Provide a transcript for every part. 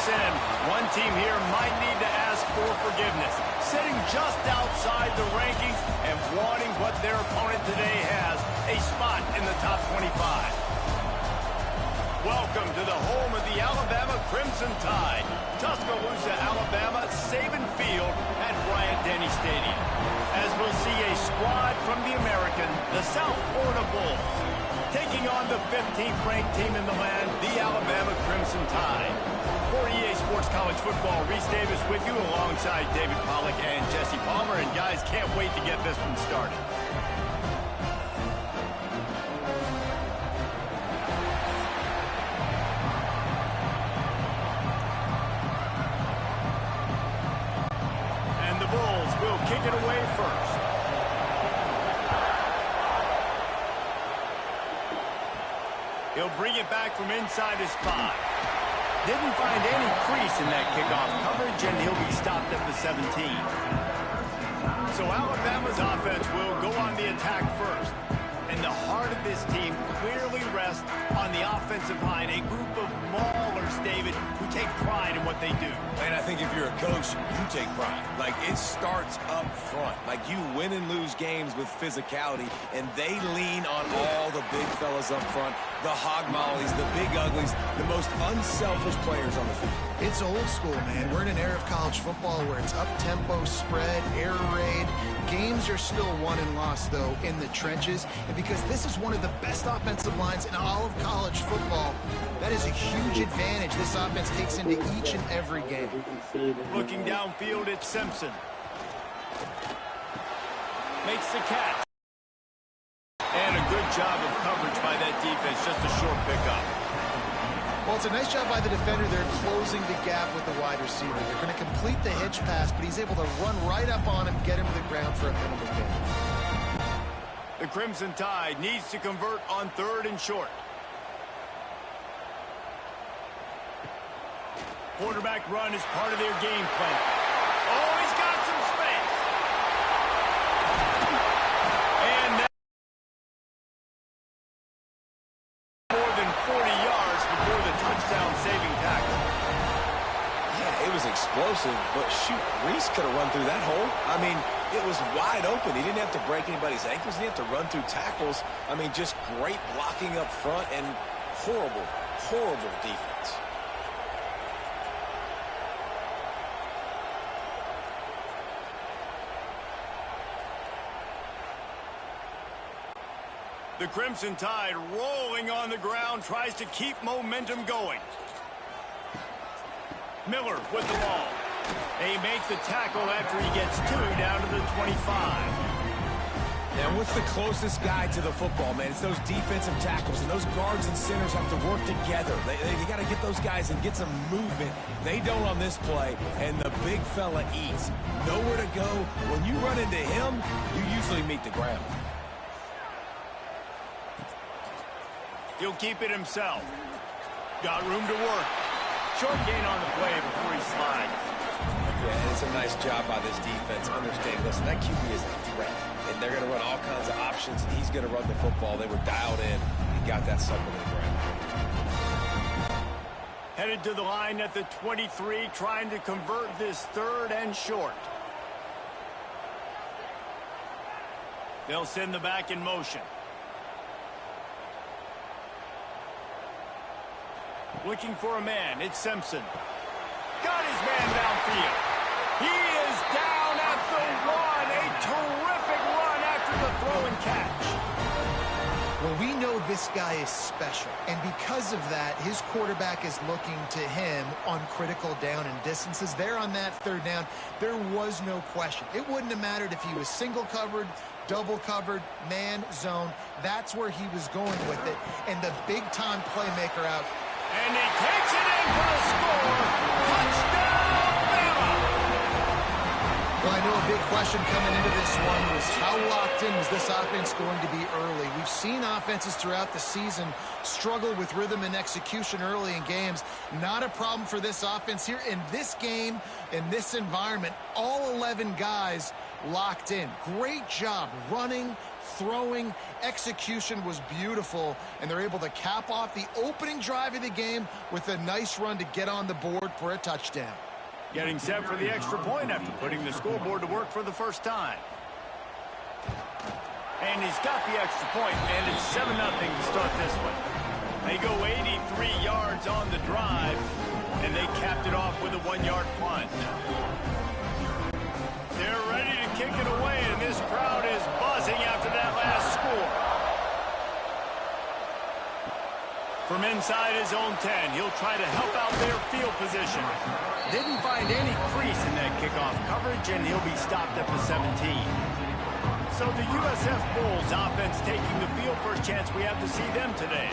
in. One team here might need to ask for forgiveness, sitting just outside the rankings and wanting what their opponent today has, a spot in the top 25. Welcome to the home of the Alabama Crimson Tide, Tuscaloosa, Alabama, Saban Field at Bryant-Denny Stadium. As we'll see a squad from the American, the South Florida Bulls, taking on the 15th ranked team in the land, the Alabama Crimson Tide. For EA Sports College Football, Reese Davis with you alongside David Pollack and Jesse Palmer. And guys, can't wait to get this one started. And the Bulls will kick it away first. He'll bring it back from inside his 5. Didn't find any crease in that kickoff coverage, and he'll be stopped at the 17. So Alabama's offense will go on the attack first. And the heart of this team clearly rests on the offensive line, a group of maulers, David, who take pride in what they do. And I think if you're a coach, you take pride. Like, it starts up front. Like, you win and lose games with physicality, and they lean on all the big fellas up front, the hog mollies, the big uglies, the most unselfish players on the field. It's old school, man. We're in an era of college football where it's up-tempo, spread, air raid. Games are still won and lost, though, in the trenches. And because this is one of the best offensive lines in all of college football, that is a huge advantage this offense takes into each and every game. Looking downfield, it's Simpson. Makes the catch. And a good job of coverage by that defense, just a short pickup. Well, it's a nice job by the defender. They're closing the gap with the wide receiver. They're going to complete the hitch pass, but he's able to run right up on him, get him to the ground for a minimal gain. The Crimson Tide needs to convert on 3rd and short. Quarterback run is part of their game plan. Oh, he's got some space. And that more than 40 yards before the touchdown-saving tackle. Yeah, it was explosive, but shoot, Reese could have run through that hole. I mean, it was wide open. He didn't have to break anybody's ankles. He didn't have to run through tackles. I mean, just great blocking up front and horrible, horrible defense. The Crimson Tide rolling on the ground, tries to keep momentum going. Miller with the ball. They make the tackle after he gets 2 down to the 25. And what's the closest guy to the football, man? It's those defensive tackles, and those guards and centers have to work together. They got to get those guys and get some movement. They don't on this play, and the big fella eats. Nowhere to go. When you run into him, you usually meet the ground. He'll keep it himself. Got room to work. Short gain on the play before he slides. Yeah, it's a nice job by this defense. Understand, listen, that QB is a threat. And they're going to run all kinds of options, and he's going to run the football. They were dialed in and got that sucker to the ground. Headed to the line at the 23, trying to convert this 3rd and short. They'll send the back in motion. Looking for a man, it's Simpson. Got his man downfield. He is down at the 1. A terrific run after the throw and catch. Well, we know this guy is special, and because of that, his quarterback is looking to him on critical down and distances. There on that 3rd down, there was no question. It wouldn't have mattered if he was single covered, double covered, man, zone. That's where he was going with it, and the big-time playmaker out. And he takes it in for the score. Touchdown, Bama! Well, I know a big question coming into this one was how locked in was this offense going to be early? We've seen offenses throughout the season struggle with rhythm and execution early in games. Not a problem for this offense here in this game, in this environment. All 11 guys locked in. Great job running, throwing, execution was beautiful, and they're able to cap off the opening drive of the game with a nice run to get on the board for a touchdown. Getting set for the extra point after putting the scoreboard to work for the first time. And he's got the extra point, and it's 7-0 to start this one. They go 83 yards on the drive, and they capped it off with a 1-yard punt. They're ready to kick it away, and this crowd is buzzing after that last score. From inside his own 10, he'll try to help out their field position. Didn't find any crease in that kickoff coverage, and he'll be stopped at the 17. So the USF Bulls offense taking the field. First chance we have to see them today.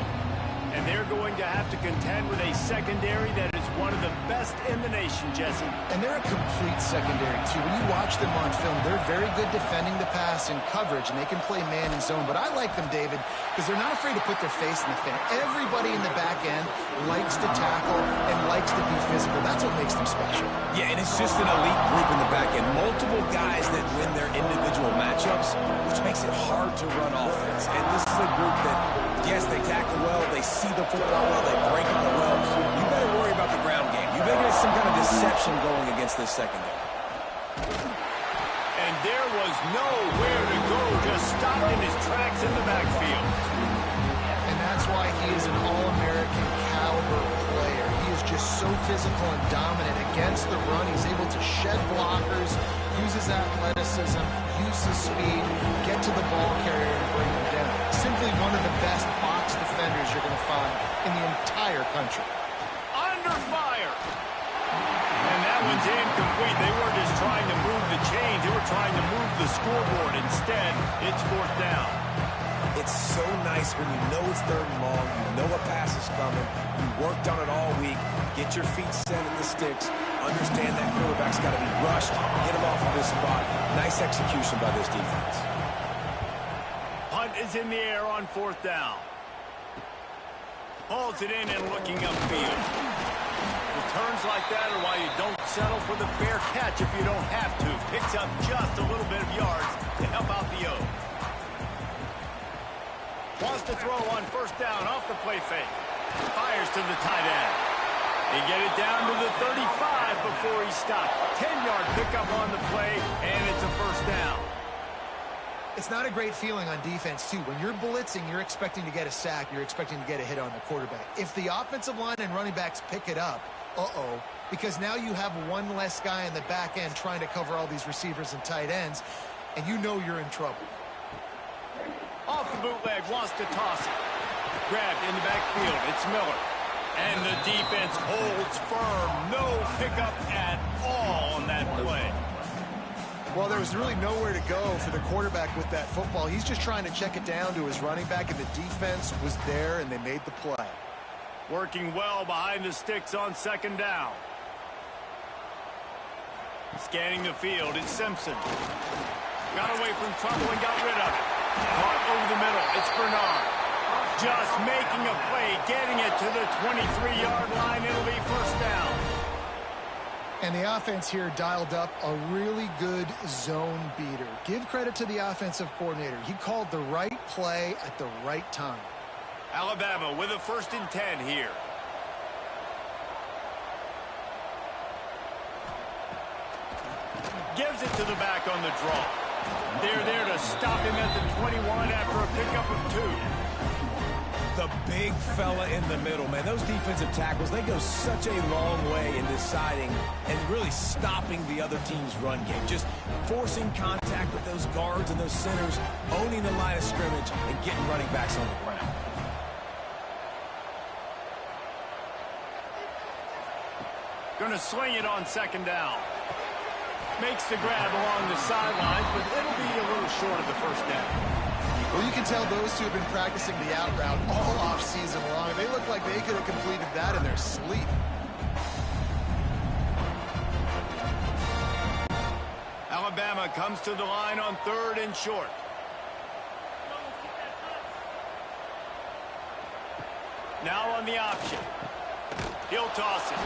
And they're going to have to contend with a secondary that is one of the best in the nation, Jesse. And they're a complete secondary, too. When you watch them on film, they're very good defending the pass and coverage, and they can play man and zone. But I like them, David, because they're not afraid to put their face in the fan. Everybody in the back end likes to tackle and likes to be physical. That's what makes them special. Yeah, and it's just an elite group in the back end. Multiple guys that win their individual matchups, which makes it hard to run offense. And this is a group that, yes, they tackle well, they see the football well, they break it well. You better worry about the ground game. You better get some kind of deception going against this secondary. And there was nowhere to go, just stopped in his tracks in the backfield. And that's why he is an All-American caliber player. He is just so physical and dominant against the run. He's able to shed blockers, use his athleticism, use his speed, get to the ball carrier and bring him down. Simply one of the best box defenders you're going to find in the entire country. Under fire. And that one's incomplete. They weren't just trying to move the chains. They were trying to move the scoreboard. Instead, it's 4th down. It's so nice when you know it's 3rd and long, you know a pass is coming, you worked on it all week, get your feet set in the sticks, understand that quarterback's got to be rushed, get him off of this spot. Nice execution by this defense. Punt is in the air on 4th down. Hauls it in and looking upfield. Returns like that are why you don't settle for the fair catch if you don't have to. Picks up just a little bit of yards to help out the O. Wants to throw on 1st down off the play fake. Fires to the tight end. They get it down to the 35 before he stopped. 10-yard pickup on the play, and it's a 1st down. It's not a great feeling on defense, too. When you're blitzing, you're expecting to get a sack. You're expecting to get a hit on the quarterback. If the offensive line and running backs pick it up, because now you have one less guy in the back end trying to cover all these receivers and tight ends, and you know you're in trouble. Off the bootleg, wants to toss it. Grabbed in the backfield, it's Miller. And the defense holds firm. No pickup at all on that play. Well, there was really nowhere to go for the quarterback with that football. He's just trying to check it down to his running back, and the defense was there, and they made the play. Working well behind the sticks on 2nd down. Scanning the field, it's Simpson. Got away from trouble and got rid of it. Caught over the middle, it's Bernard. Just making a play, getting it to the 23-yard line. It'll be 1st down. And the offense here dialed up a really good zone beater. Give credit to the offensive coordinator. He called the right play at the right time. Alabama with a 1st and 10 here. Gives it to the back on the draw. They're there to stop him at the 21 after a pickup of 2. The big fella in the middle, man. Those defensive tackles, they go such a long way in deciding and really stopping the other team's run game. Just forcing contact with those guards and those centers, owning the line of scrimmage, and getting running backs on the ground. Gonna swing it on 2nd down. Makes the grab along the sidelines, but it'll be a little short of the 1st down. Well, you can tell those two have been practicing the out route all off-season long. They look like they could have completed that in their sleep. Alabama comes to the line on 3rd and short. Now on the option. He'll toss it.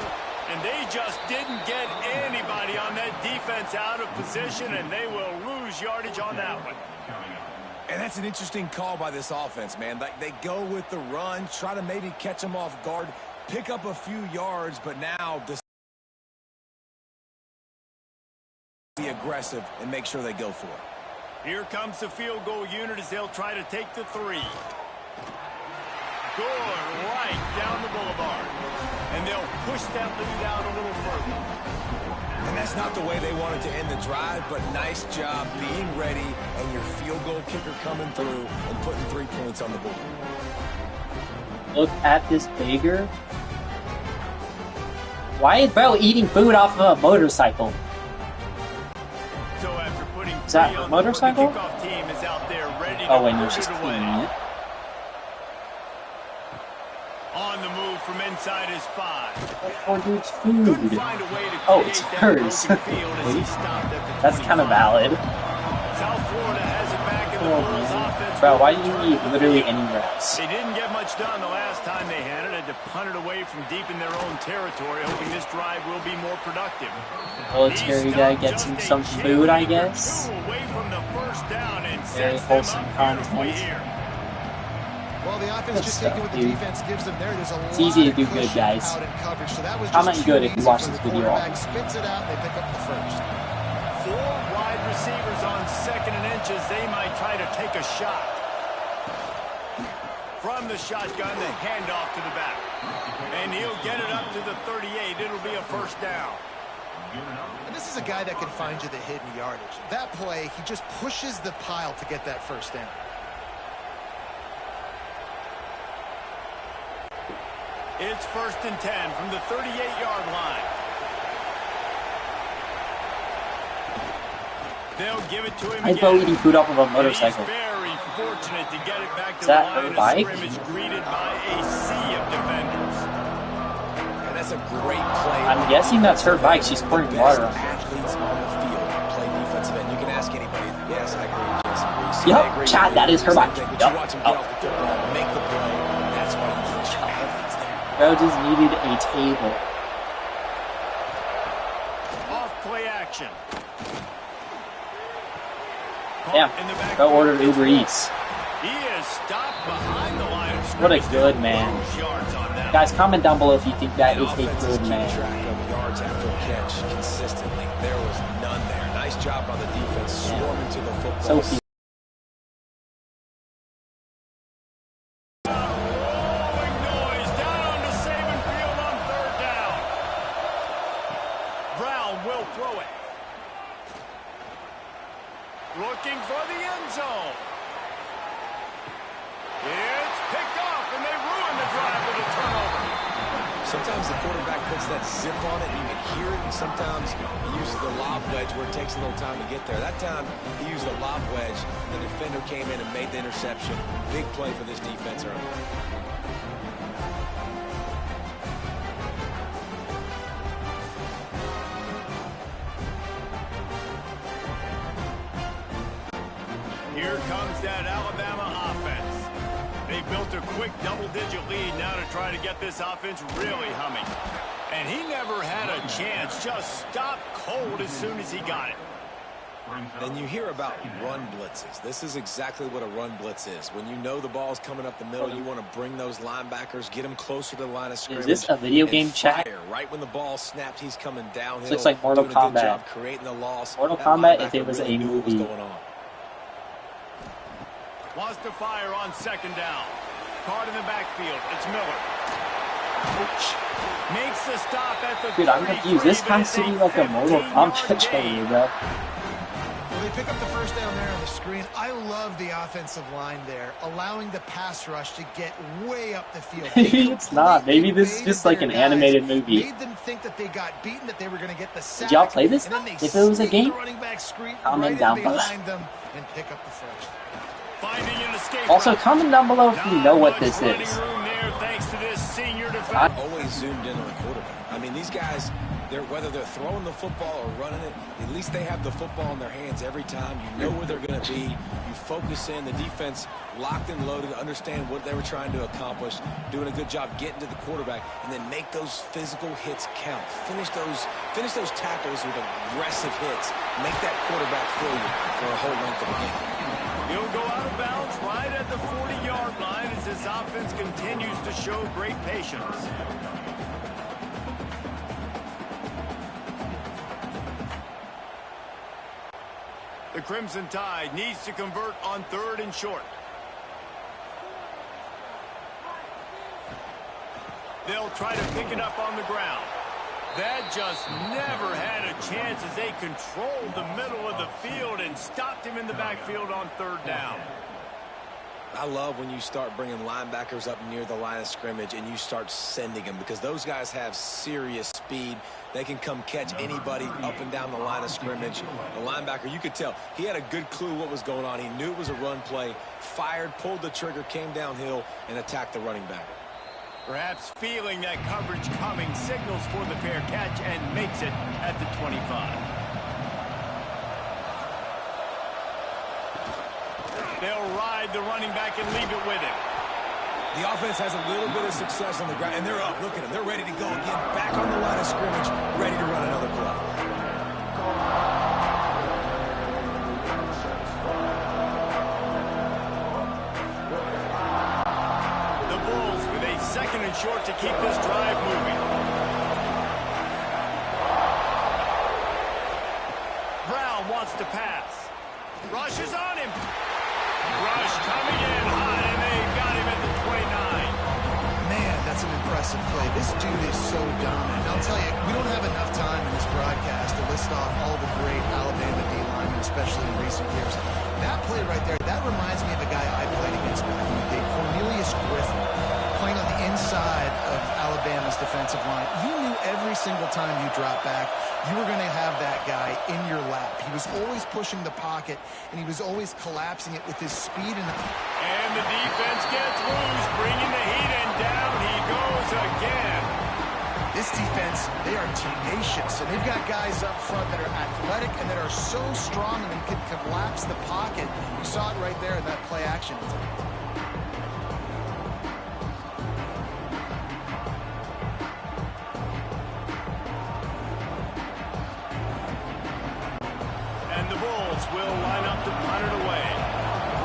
And they just didn't get anybody on that defense out of position, and they will lose yardage on that one. And that's an interesting call by this offense, man. Like, they go with the run, try to maybe catch them off guard, pick up a few yards, but now be aggressive and make sure they go for it. Here comes the field goal unit as they'll try to take the 3. Good, right down the boulevard. And they'll push that lead out a little further. And that's not the way they wanted to end the drive, but nice job being ready and your field goal kicker coming through and putting 3 points on the board. Look at this Baker. Why is Bell eating food off of a motorcycle? So after putting is that a motorcycle? The kickoff team is out there ready to oh wait, no, she's cleaning it. On the move from inside his 5. Oh, dude's food. Oh, it's hers. That's kind of valid. South Florida has it back in the Bulls offense. Bro, why do you need literally anywhere else? They didn't get much done the last time they had it. Had to punt it away from deep in their own territory, hoping this drive will be more productive. Military guy gets him some food, I guess. Away from the first down and very wholesome content. Well, the offense just taking what the defense gives them there. There's a lot it's easy to do good, guys. Comment good if you watch this video. Spits it out and they pick up the first. 4 wide receivers on 2nd and inches. They might try to take a shot. From the shotgun, the handoff to the back. And he'll get it up to the 38. It'll be a first down. And this is a guy that can find you the hidden yardage. That play, he just pushes the pile to get that first down. It's 1st and 10 from the 38-yard line. They'll give it to him again. I'm eating food off of a motorcycle. He's very fortunate to get it back to is the that line her of bike? scrimmage, greeted by a sea of defenders. And that's a great play. I'm guessing that's her bike. She's pouring water on it. Athletes on the field play defensive end. You can ask anybody. Yes, I agree, Jesse. Yep, Chad, that is her bike. Yep. Yep. Watch him get off the football, make the play. That's why you put your athletes there. Bro just needed a table. Off play action. Yeah, bro ordered Uber Eats. He is stopped behind the line of scrimmage. What a good man. Guys, comment down below if you think that is a good man. Yards after catch consistently. There was none there. Nice job on the defense swarming to the football. So cute. Noise down onto Saban Field on 3rd down. Brown will throw it. Looking for the end zone. It's picked off, and they ruin the drive with a turnover. Sometimes the quarterback puts that zip on it, and you can hear it, and sometimes he uses the lob wedge where it takes a little time to get there. That time, he used the lob wedge. The defender came in and made the interception. Big play for this defense early. Here comes that Alabama offense. They built a quick double-digit lead now to try to get this offense really humming. And he never had a chance, just stopped cold as soon as he got it. And you hear about run blitzes. This is exactly what a run blitz is. When you know the ball's coming up the middle, you want to bring those linebackers, get them closer to the line of scrimmage. Is this a video game chat? Right when the ball snapped, he's coming downhill. This looks like Mortal Kombat. Creating the loss. Mortal Kombat if it was a movie. Wants to fire on 2nd down. Card in the backfield. It's Miller. Makes the stop at the Dude, I'm confused. This has to be like a Mortal Kombat trailer, bro. Well, they pick up the first down there on the screen. I love the offensive line there, allowing the pass rush to get way up the field. Maybe it's not. Maybe this is just like an animated movie. Made them think that they got beaten, that they were going to get the sack. Did y'all play this? If it was a game, comment down below. And pick up the first. Also, comment down below if you know what this is. Always zoomed in on the quarterback. I mean, these guys, Whether they're throwing the football or running it, at least they have the football in their hands every time. You know where they're going to be. You focus in. The defense locked and loaded, understand what they were trying to accomplish, doing a good job getting to the quarterback, and then make those physical hits count. Finish those tackles with aggressive hits. Make that quarterback feel you for a whole length of the game. He'll go out of bounds right at the 40-yard line as his offense continues to show great patience. The Crimson Tide needs to convert on 3rd and short. They'll try to pick it up on the ground. That just never had a chance as they controlled the middle of the field and stopped him in the backfield on 3rd down. I love when you start bringing linebackers up near the line of scrimmage and you start sending them, because those guys have serious speed. They can come catch anybody up and down the line of scrimmage. The linebacker, you could tell, he had a good clue what was going on. He knew it was a run play, fired, pulled the trigger, came downhill, and attacked the running back. Perhaps feeling that coverage coming, signals for the fair catch and makes it at the 25. They'll ride the running back and leave it with him. The offense has a little bit of success on the ground, and they're up. Look at them. They're ready to go again. Back on the line of scrimmage, ready to run another play. The Bulls with a 2nd and short to keep this drive moving. Brown wants to pass. Rush is on him. Rush coming in high, and they got him at the 29. Man, that's an impressive play. This dude is so dominant. And I'll tell you, we don't have enough time in this broadcast to list off all the great Alabama D-linemen, especially in recent years. That play right there, that reminds me of a guy I played against back in the day, Cornelius Griffin, playing on the inside of Alabama's defensive line. You knew every single time you dropped back, you were going to have that guy in your lap. He was always pushing the pocket, and he was always collapsing it with his speed. And the defense gets loose, bringing the heat, and down he goes again. This defense, they are tenacious, and they've got guys up front that are athletic and that are so strong and can collapse the pocket. You saw it right there in that play action. Will line up to punt it away.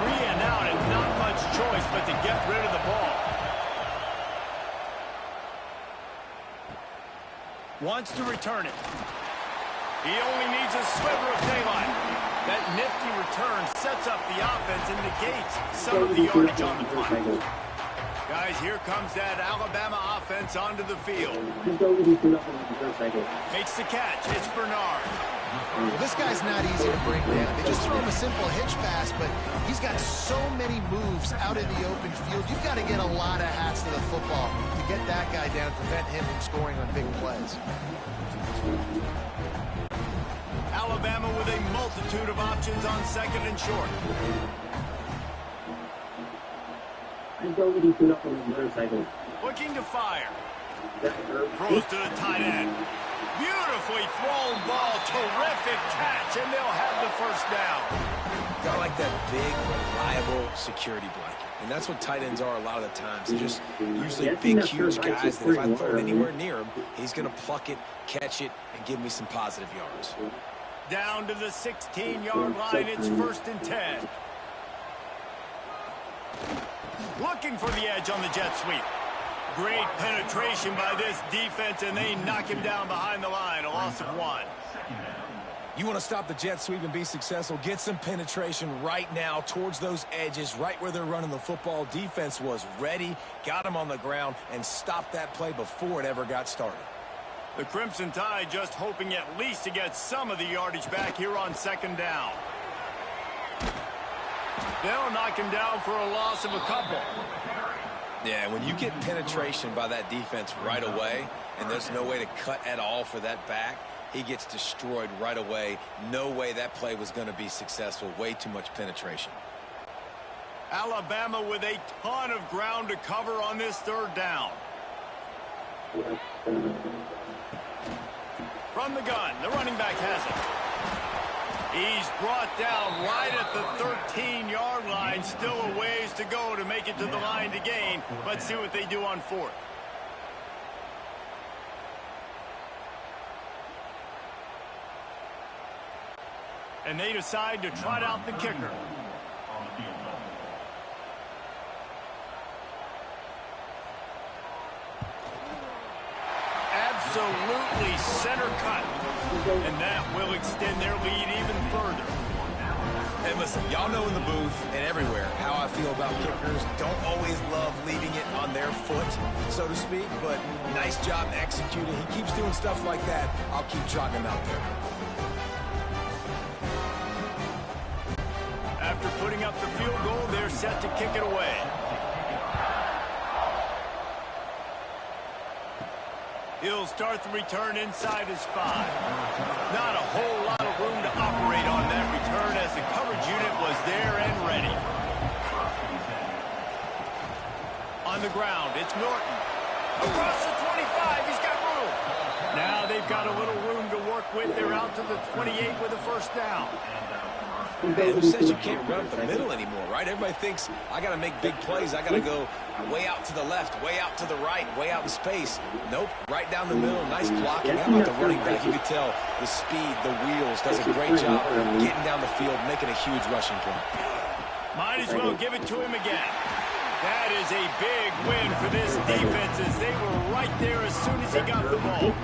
3 and out, and not much choice but to get rid of the ball. Wants to return it. He only needs a sliver of daylight. That nifty return sets up the offense and negates some of the yardage on the punt. Guys, here comes that Alabama offense onto the field. Makes the catch. It's Bernard. Well, this guy's not easy to break down. They just throw him a simple hitch pass, but he's got so many moves out in the open field. You've got to get a lot of hats to the football to get that guy down, prevent him from scoring on big plays. Alabama with a multitude of options on 2nd and short. Looking to fire. Throws to the tight end. Beautifully thrown ball. Terrific catch, and they'll have the 1st down. Got like that big, reliable security blanket. And that's what tight ends are a lot of the times. They're just usually big, huge guys that if I throw it anywhere near him, he's going to pluck it, catch it, and give me some positive yards. Down to the 16-yard line. It's 1st and 10. Looking for the edge on the jet sweep. Great penetration by this defense, and they knock him down behind the line. A loss of 1. You want to stop the jet sweep and be successful, get some penetration right now towards those edges, right where they're running the football. Defense was ready, got him on the ground, and stopped that play before it ever got started. The Crimson Tide just hoping at least to get some of the yardage back here on 2nd down. They'll knock him down for a loss of a couple. Yeah, when you get penetration by that defense right away, and there's no way to cut at all for that back, he gets destroyed right away. No way that play was going to be successful. Way too much penetration. Alabama with a ton of ground to cover on this 3rd down. From the gun, the running back has it. He's brought down right at the 13-yard line. Still a ways to go to make it to the line to gain. Let's see what they do on fourth. And they decide to trot out the kicker. Absolutely center cut. And that will extend their lead even further. And listen, y'all know in the booth and everywhere how I feel about kickers. Don't always love leaving it on their foot, so to speak, but nice job executing. He keeps doing stuff like that. I'll keep trotting him out there. After putting up the field goal, they're set to kick it away. He'll start the return inside his 5. Not a whole lot of room to operate on that return as the coverage unit was there and ready. On the ground, it's Norton. Across the 25, he's got room. Now they've got a little room to work with. They're out to the 28 with a first down. Man, who says you can't run up the middle anymore, right? Everybody thinks I got to make big plays. I got to go way out to the left, way out to the right, way out in space. Nope, right down the middle. Nice blocking. How about the running back? You could tell the speed, the wheels, does a great job getting down the field, making a huge rushing play. Might as well give it to him again. That is a big win for this defense as they were right there as soon as he got the ball.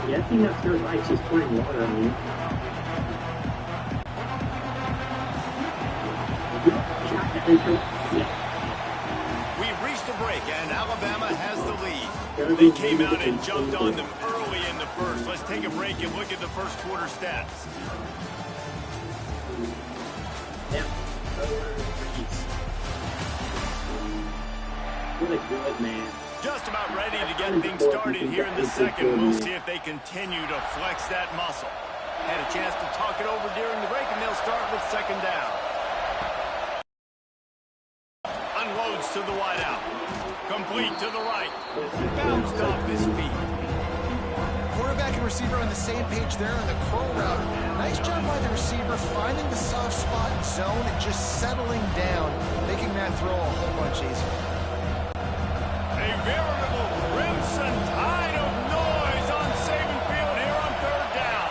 Yeah, I think that's their lights just pouring water on you. We've reached a break, and Alabama has the lead. They came out and jumped on them early in the first. Let's take a break and look at the first quarter stats. What a good man. Just about ready to get things started here in the second. We'll see if they continue to flex that muscle. Had a chance to talk it over during the break, and they'll start with second down. Unloads to the wideout. Complete to the right. Bounced off his feet. Quarterback and receiver on the same page there on the curl route. Nice job by the receiver finding the soft spot and zone and just settling down, making that throw a whole bunch easier. A veritable crimson tide of noise on Saban Field here on third down.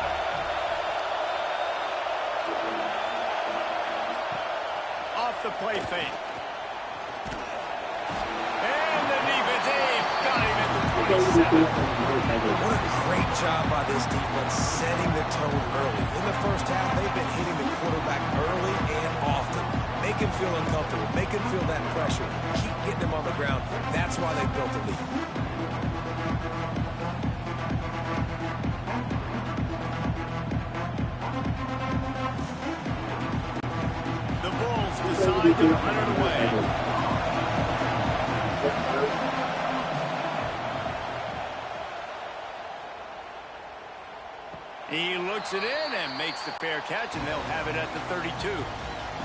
Off the play fake. And the defense, they've got him at the 27. What a great job by this defense setting the tone early. In the first half, they've been hitting the quarterback early and often. Make him feel uncomfortable. Make him feel that pressure. Keep getting him on the ground. That's why they built the lead. The Bulls decide to run it away. He looks it in and makes the fair catch, and they'll have it at the 32.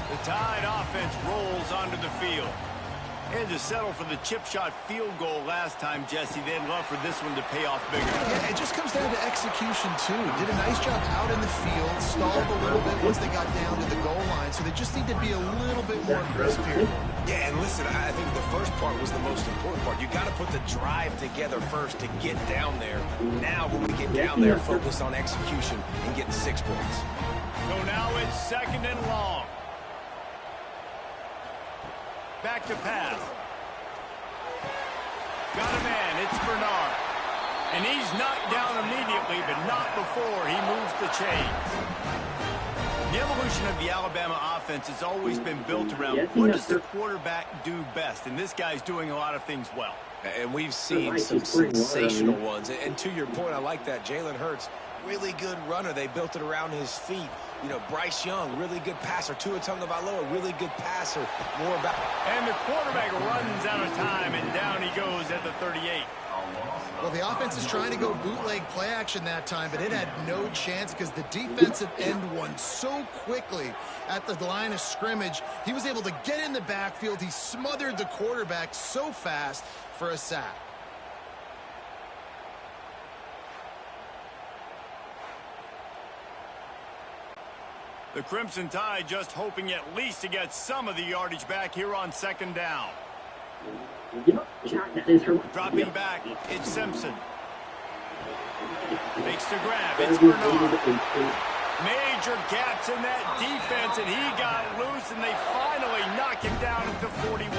The Tide offense rolls onto the field. And to settle for the chip shot field goal last time, Jesse, they'd love for this one to pay off bigger. Yeah, it just comes down to execution, too. Did a nice job out in the field, stalled a little bit once they got down to the goal line, so they just need to be a little bit more crisp here. Yeah, and listen, I think the first part was the most important part. You got to put the drive together first to get down there. Now, when we get down there, focus on execution and getting 6 points. So now it's second and long. Back to pass. Got a man. It's Bernard. And he's knocked down immediately, but not before he moves the chains. The evolution of the Alabama offense has always been built around what does the quarterback do best, and this guy's doing a lot of things well. And we've seen some sensational ones. And to your point, I like that. Jalen Hurts, really good runner. They built it around his feet. You know, Bryce Young, really good passer. Tua Tagovailoa, really good passer. More about. And the quarterback runs out of time, and down he goes at the 38. Well, the offense is trying to go bootleg play action that time, but it had no chance because the defensive end won so quickly at the line of scrimmage. He was able to get in the backfield. He smothered the quarterback so fast for a sack. The Crimson Tide just hoping at least to get some of the yardage back here on second down. Dropping back, it's Simpson. Makes the grab, it's Bernard. Major gaps in that defense, and he got loose, and they finally knock him down at the 41.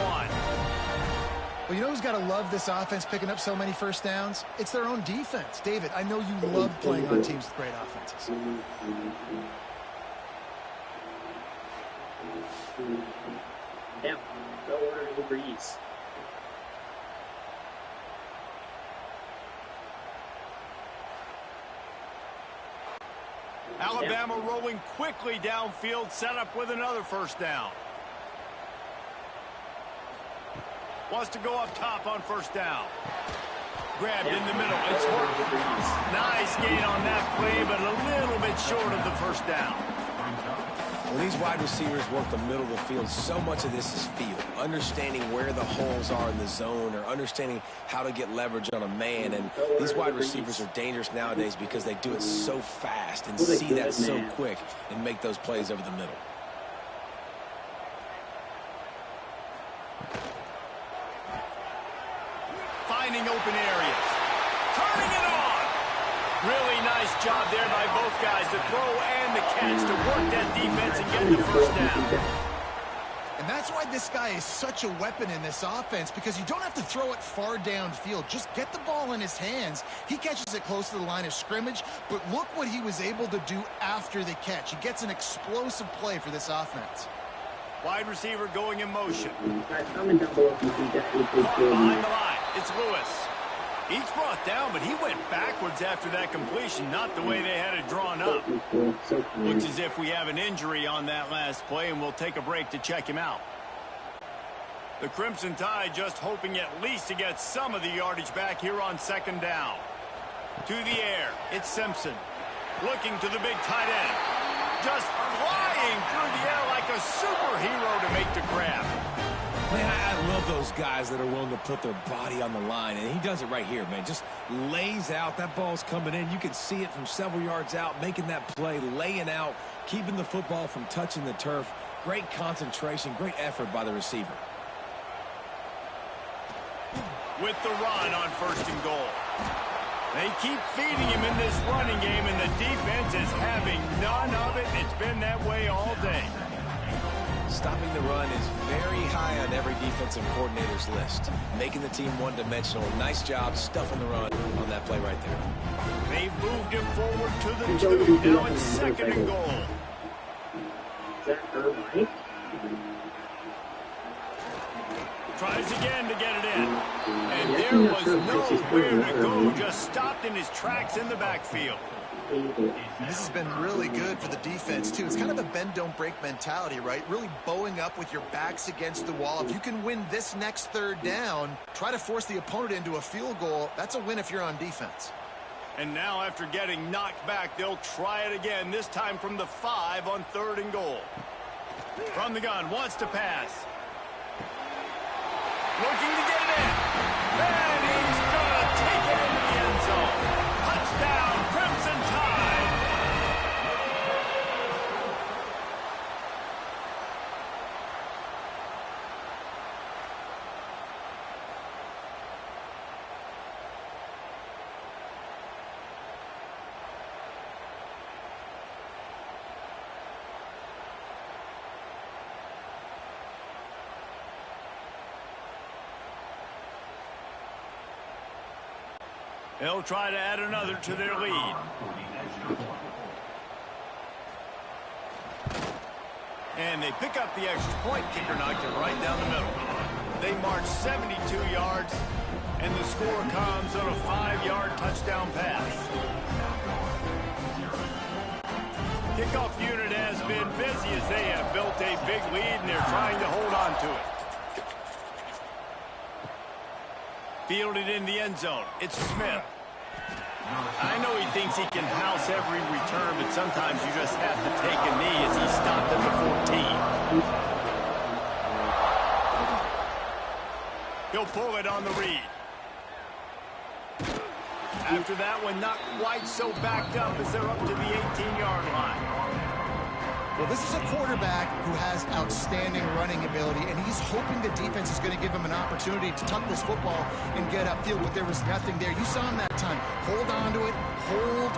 Well, you know who's got to love this offense picking up so many first downs? It's their own defense. David, I know you love playing on teams with great offenses. Yeah, go order Uber Eats. Alabama rolling quickly downfield, set up with another first down. Wants to go up top on first down. Grabbed in the middle. It's Horton. Nice gain on that play, but a little bit short of the first down. When these wide receivers work the middle of the field, so much of this is feel. Understanding where the holes are in the zone or understanding how to get leverage on a man. And these wide receivers are dangerous nowadays because they do it so fast and see that so quick and make those plays over the middle. Finding open areas. Turning it on. Really nice job there by both guys, the throw and the catch, to work that defense and get the first down. And that's why this guy is such a weapon in this offense, because you don't have to throw it far downfield. Just get the ball in his hands. He catches it close to the line of scrimmage, but look what he was able to do after the catch. He gets an explosive play for this offense. Wide receiver going in motion. Comment down below if you think that Behind the line, it's Lewis. He's brought down, but he went backwards after that completion, not the way they had it drawn up. Looks as if we have an injury on that last play, and we'll take a break to check him out. The Crimson Tide just hoping at least to get some of the yardage back here on second down. To the air, it's Simpson. Looking to the big tight end. Just flying through the air like a superhero to make the grab. Man, I love those guys that are willing to put their body on the line, and he does it right here, man. Just lays out. That ball's coming in. You can see it from several yards out, making that play, laying out, keeping the football from touching the turf. Great concentration, great effort by the receiver. With the run on first and goal. They keep feeding him in this running game, and the defense is having none of it. It's been that way all day. Stopping the run is very high on every defensive coordinator's list. Making the team one-dimensional. Nice job stuffing the run on that play right there. They've moved him forward to the 2. Now it's second and goal. Is that her right? Tries again to get it in. And there was nowhere to go. Just stopped in his tracks in the backfield. This has been really good for the defense, too. It's kind of a bend-don't-break mentality, right? Really bowing up with your backs against the wall. If you can win this next third down, try to force the opponent into a field goal. That's a win if you're on defense. And now after getting knocked back, they'll try it again, this time from the 5 on third and goal. From the gun, wants to pass. Looking to get it in. And he's going to take it into the end zone. Touchdown, Crimson Tide. They'll try to add another to their lead. And they pick up the extra point. Kicker knocked it right down the middle. They march 72 yards, and the score comes on a 5-yard touchdown pass. Kickoff unit has been busy as they have built a big lead, and they're trying to hold on to it. Fielded in the end zone. It's Smith. I know he thinks he can house every return, but sometimes you just have to take a knee as he stopped at the 14. He'll pull it on the read. After that one, not quite so backed up as they're up to the 18-yard line. Well, this is a quarterback who has outstanding running ability, and he's hoping the defense is going to give him an opportunity to tuck this football and get upfield, but there was nothing there. You saw him that time. Hold on to it, hold,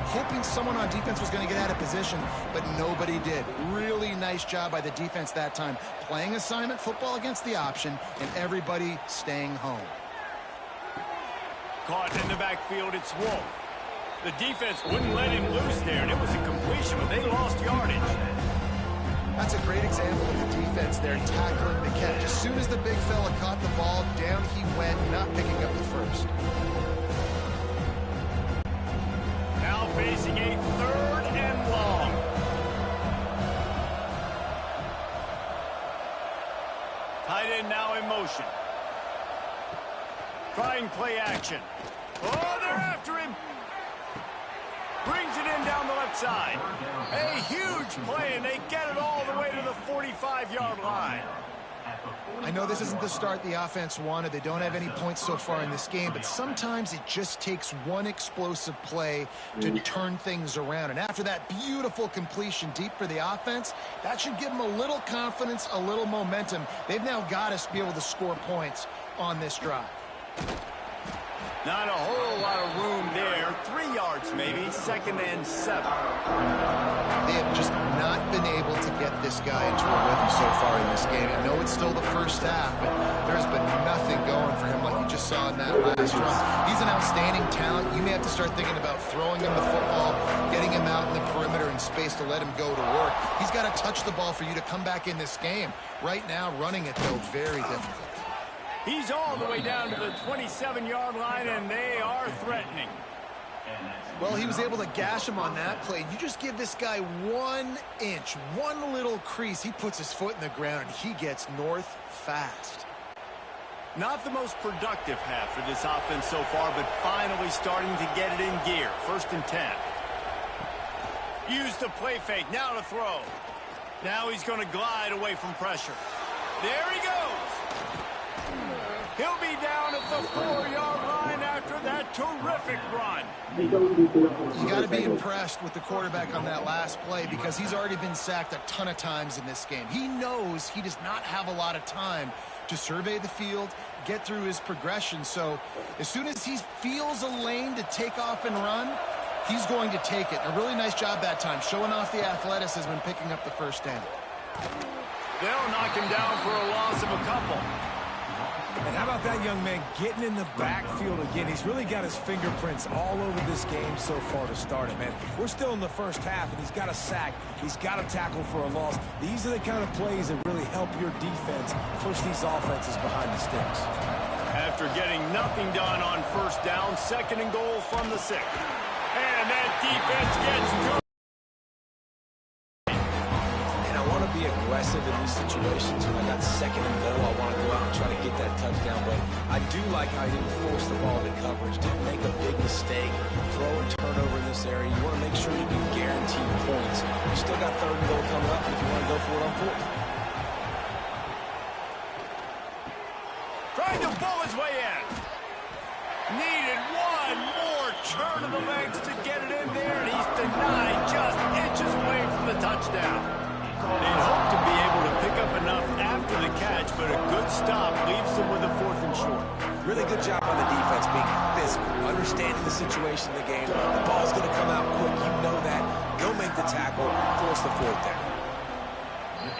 hoping someone on defense was going to get out of position, but nobody did. Really nice job by the defense that time, playing assignment football against the option, and everybody staying home. Caught in the backfield, it's Wolf. The defense wouldn't let him loose there, and it was a completion, but they lost yardage. That's a great example of the defense there, tackling the catch. As soon as the big fella caught the ball, down he went, not picking up the first. Now facing a 3rd and long. Tight end now in motion. Trying play action. Oh, they're after him. Brings it in down the left side. A huge play, and they get it all the way to the 45-yard line. I know this isn't the start the offense wanted. They don't have any points so far in this game, but sometimes it just takes one explosive play to turn things around. And after that beautiful completion deep for the offense, that should give them a little confidence, a little momentum. They've now got to be able to score points on this drive. Not a whole lot of room there. 3 yards maybe. 2nd and 7. They have just not been able to get this guy into a rhythm so far in this game. I know it's still the first half, but there's been nothing going for him like you just saw in that last run. He's an outstanding talent. You may have to start thinking about throwing him the football, getting him out in the perimeter in space to let him go to work. He's got to touch the ball for you to come back in this game. Right now, running it, though, very difficult. He's all the way down to the 27-yard line, and they are threatening. Well, he was able to gash him on that play. You just give this guy 1 inch, one little crease. He puts his foot in the ground, and he gets north fast. Not the most productive half for this offense so far, but finally starting to get it in gear. 1st and 10. Use the play fake. Now to throw. Now he's going to glide away from pressure. There he goes. He'll be down at the 4-yard line after that terrific run. You got to be impressed with the quarterback on that last play because he's already been sacked a ton of times in this game. He knows he does not have a lot of time to survey the field, get through his progression. So as soon as he feels a lane to take off and run, he's going to take it. A really nice job that time, showing off the athleticism and picking up the first down. They'll knock him down for a loss of a couple. And how about that young man getting in the backfield again? He's really got his fingerprints all over this game so far to start it, man. We're still in the first half, and he's got a sack. He's got a tackle for a loss. These are the kind of plays that really help your defense push these offenses behind the sticks. After getting nothing done on 1st down, 2nd and goal from the 6. And that defense gets to be aggressive in these situations. When I got 2nd and goal, I want to go out and try to get that touchdown, but I do like how he didn't force the ball into coverage, didn't make a big mistake, throw and turnover in this area. You want to make sure you can guarantee points. You still got 3rd and goal coming up if you want to go for it on 4th. Trying to pull his way in. Needed one more turn of the legs to get it in there, and he's denied just inches away from the touchdown. They hope to be able to pick up enough after the catch, but a good stop leaves them with a 4th and short. Really good job on the defense being physical, understanding the situation in the game. The ball's going to come out quick. You know that. Go make the tackle, force the 4th down.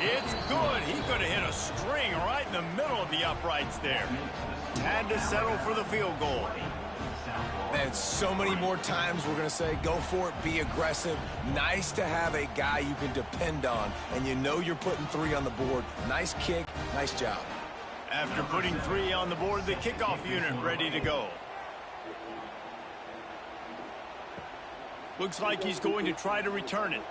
It's good. He could have hit a string right in the middle of the uprights there. Had to settle for the field goal. Man, so many more times we're going to say, go for it, be aggressive. Nice to have a guy you can depend on, and you know you're putting 3 on the board. Nice kick, nice job. After putting 3 on the board, the kickoff unit ready to go. Looks like he's going to try to return it.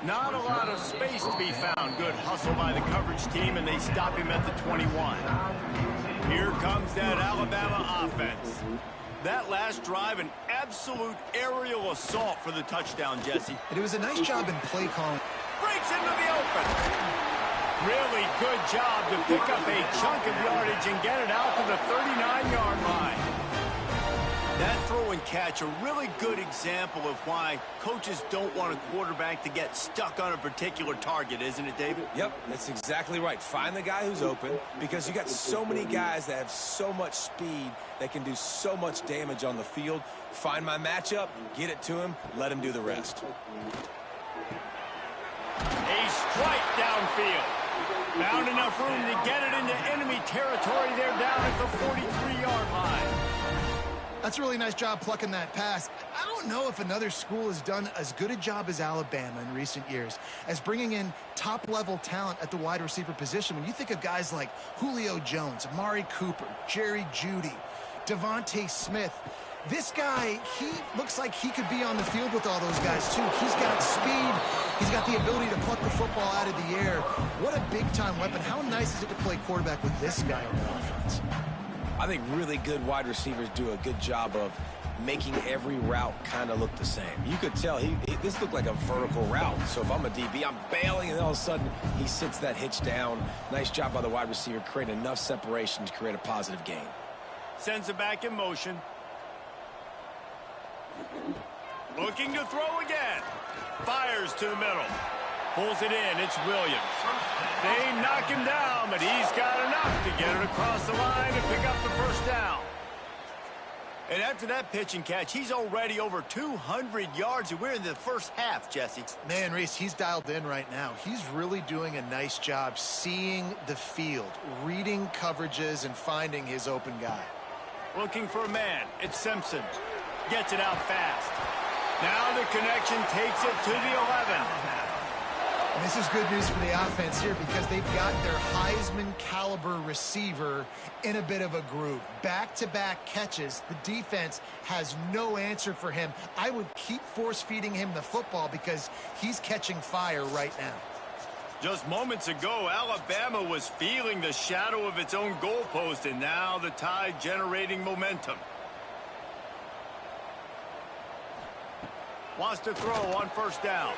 Not a lot of space to be found. Good hustle by the coverage team, and they stop him at the 21. Here comes that Alabama offense. That last drive, an absolute aerial assault for the touchdown, Jesse. It was a nice job in play calling. Breaks into the open. Really good job to pick up a chunk of yardage and get it out to the 39-yard line. That throw and catch, a really good example of why coaches don't want a quarterback to get stuck on a particular target, isn't it, David? Yep, that's exactly right. Find the guy who's open, because you got so many guys that have so much speed that can do so much damage on the field. Find my matchup, get it to him, let him do the rest. A strike downfield. Found enough room to get it into enemy territory there down at the 43-yard line. That's a really nice job plucking that pass. I don't know if another school has done as good a job as Alabama in recent years as bringing in top-level talent at the wide receiver position. When you think of guys like Julio Jones, Amari Cooper, Jerry Jeudy, Devontae Smith, this guy, he looks like he could be on the field with all those guys, too. He's got speed. He's got the ability to pluck the football out of the air. What a big-time weapon. How nice is it to play quarterback with this guy on the offense? I think really good wide receivers do a good job of making every route kind of look the same. You could tell this looked like a vertical route. So if I'm a DB, I'm bailing, and all of a sudden he sits that hitch down. Nice job by the wide receiver, creating enough separation to create a positive gain. Sends it back in motion. Looking to throw again. Fires to the middle. Pulls it in. It's Williams. They knock him down, but he's got enough to get it across the line and pick up the first down. And after that pitch and catch, he's already over 200 yards, and we're in the first half, Jesse. Man, Reese, he's dialed in right now. He's really doing a nice job seeing the field, reading coverages, and finding his open guy. Looking for a man. It's Simpson. Gets it out fast. Now the connection takes it to the 11. And this is good news for the offense here because they've got their Heisman-caliber receiver in a bit of a groove. Back-to-back catches. The defense has no answer for him. I would keep force-feeding him the football because he's catching fire right now. Just moments ago, Alabama was feeling the shadow of its own goalpost, and now the Tide generating momentum. Wants to throw on first down.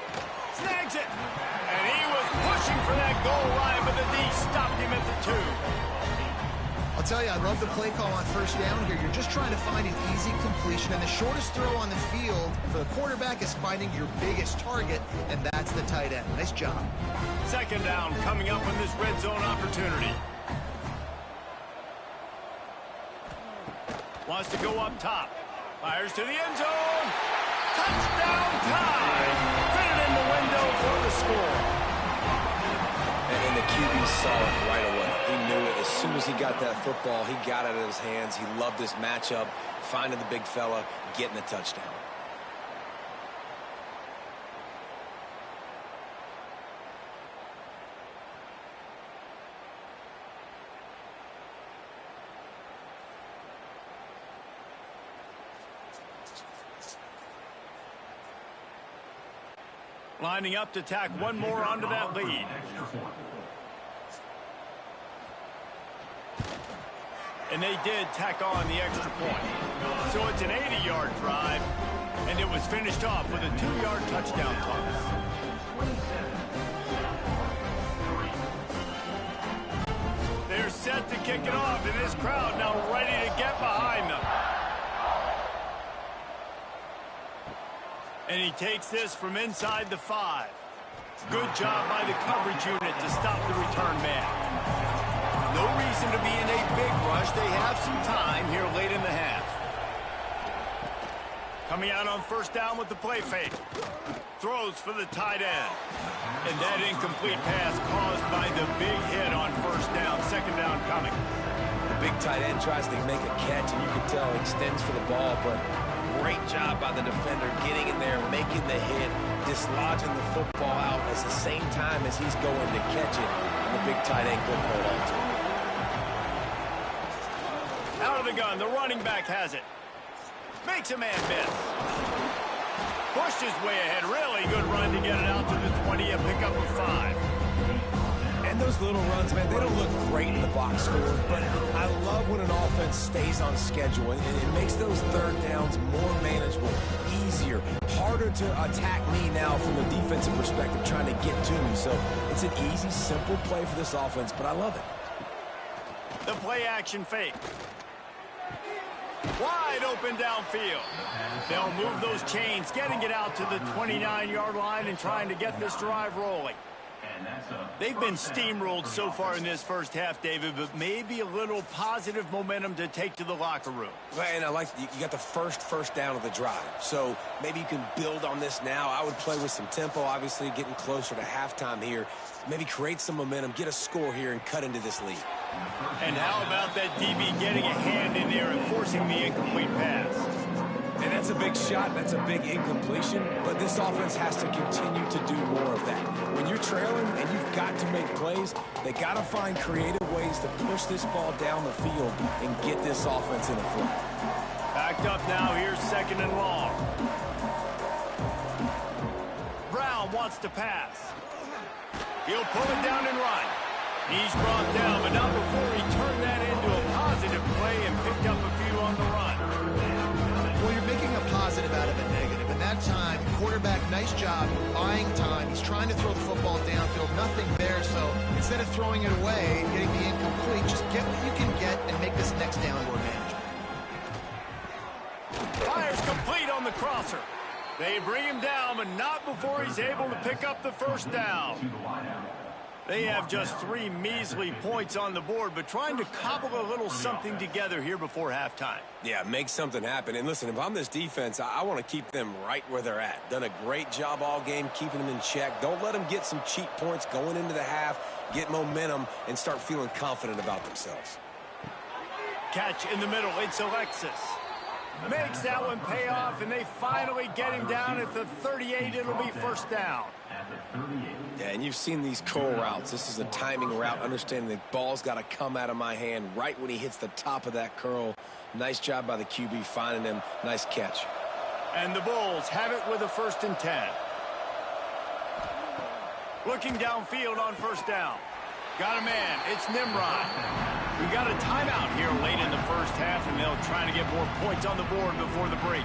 Snags it. And he was pushing for that goal line, but the D stopped him at the 2. I'll tell you, I love the play call on first down here. You're just trying to find an easy completion, and the shortest throw on the field for the quarterback is finding your biggest target, and that's the tight end. Nice job. Second down coming up in this red zone opportunity. Wants to go up top. Fires to the end zone. Touchdown Tide! Fit it in the window for the score. And the QB saw it right away. He knew it. As soon as he got that football, he got it in his hands. He loved this matchup, finding the big fella, getting the touchdown. Lining up to tack one more onto that lead. And they did tack on the extra point. So it's an 80-yard drive, and it was finished off with a 2-yard touchdown toss. They're set to kick it off, and this crowd now ready to get behind them. And he takes this from inside the 5. Good job by the coverage unit to stop the return man. No reason to be in a big rush. They have some time here late in the half. Coming out on first down with the play fake. Throws for the tight end. And that incomplete pass caused by the big hit on first down. Second down coming. The big tight end tries to make a catch, and you can tell extends for the ball, but great job by the defender getting in there, making the hit, dislodging the football out at the same time as he's going to catch it, and the big tight end couldn't hold on to it. Out of the gun, the running back has it. Makes a man miss. Pushed his way ahead. Really good run to get it out to the 20 and pick up a 5. And those little runs, man, they don't look great in the box score, but I love when an offense stays on schedule, and it makes those third downs more manageable, easier, harder to attack me now from the defensive perspective, trying to get to me. So it's an easy, simple play for this offense, but I love it. The play action fake. Wide open downfield. They'll move those chains, getting it out to the 29-yard line and trying to get this drive rolling. They've been steamrolled so far in this first half, David, but maybe a little positive momentum to take to the locker room. And I like you got the first down of the drive, so maybe you can build on this now. I would play with some tempo, obviously getting closer to halftime here. Maybe create some momentum, get a score here, and cut into this lead. And how about that DB getting a hand in there and forcing the incomplete pass? And that's a big shot, that's a big incompletion, but this offense has to continue to do more of that. When you're trailing and you've got to make plays, they got to find creative ways to push this ball down the field and get this offense in a flow. Backed up now, here's 2nd and long. Brown wants to pass. He'll pull it down and run. He's brought down, but not before he turned that into a positive play and picked up a few on the run. Well, you're making a positive out of a negative, and that time, quarterback, nice job, buying time. He's trying to throw the football downfield, nothing there, so instead of throwing it away and getting the incomplete, just get what you can get and make this next down more manageable. Fires complete on the crosser. They bring him down, but not before he's able to pick up the first down. They have just 3 measly points on the board, but trying to cobble a little something together here before halftime. Yeah, make something happen. And listen, if I'm this defense, I want to keep them right where they're at. Done a great job all game keeping them in check. Don't let them get some cheap points going into the half, get momentum, and start feeling confident about themselves. Catch in the middle. It's Alexis. Makes that one pay off, and they finally get him down at the 38. It'll be first down. Yeah, and you've seen these curl routes. This is a timing route, understanding the ball's got to come out of my hand right when he hits the top of that curl. Nice job by the QB finding him. Nice catch. And the Bulls have it with a 1st and 10. Looking downfield on first down. Got a man. It's Nimrod. We got a timeout here late in the first half, and they'll try to get more points on the board before the break.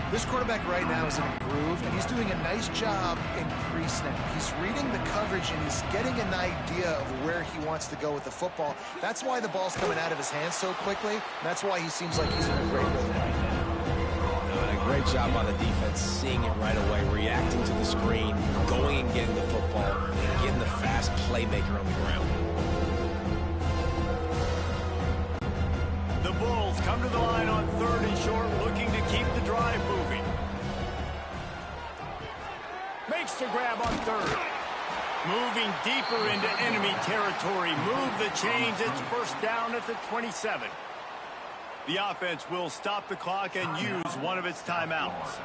This quarterback right now is in a groove, and he's doing a nice job in pre-snap. He's reading the coverage, and he's getting an idea of where he wants to go with the football. That's why the ball's coming out of his hands so quickly, and that's why he seems like he's in a great rhythm right now. And a great job by the defense, seeing it right away, reacting to the screen, going and getting the football, and getting the fast playmaker on the ground. The Bulls come to the line on 3rd and short, looking to keep the drive moving. Makes the grab on 3rd. Moving deeper into enemy territory. Move the chains. It's first down at the 27. The offense will stop the clock and use one of its timeouts.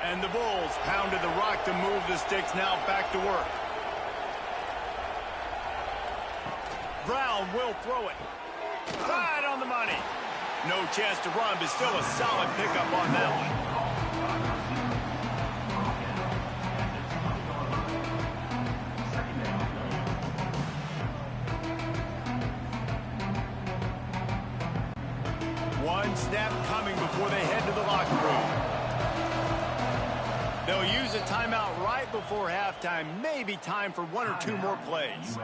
And the Bulls pounded the rock to move the sticks. Now back to work. Brown will throw it. Right on the money. No chance to run, but still a solid pickup on that one. One snap coming before they head to the locker room. They'll use a timeout right before halftime. Maybe time for 1 or 2 more plays.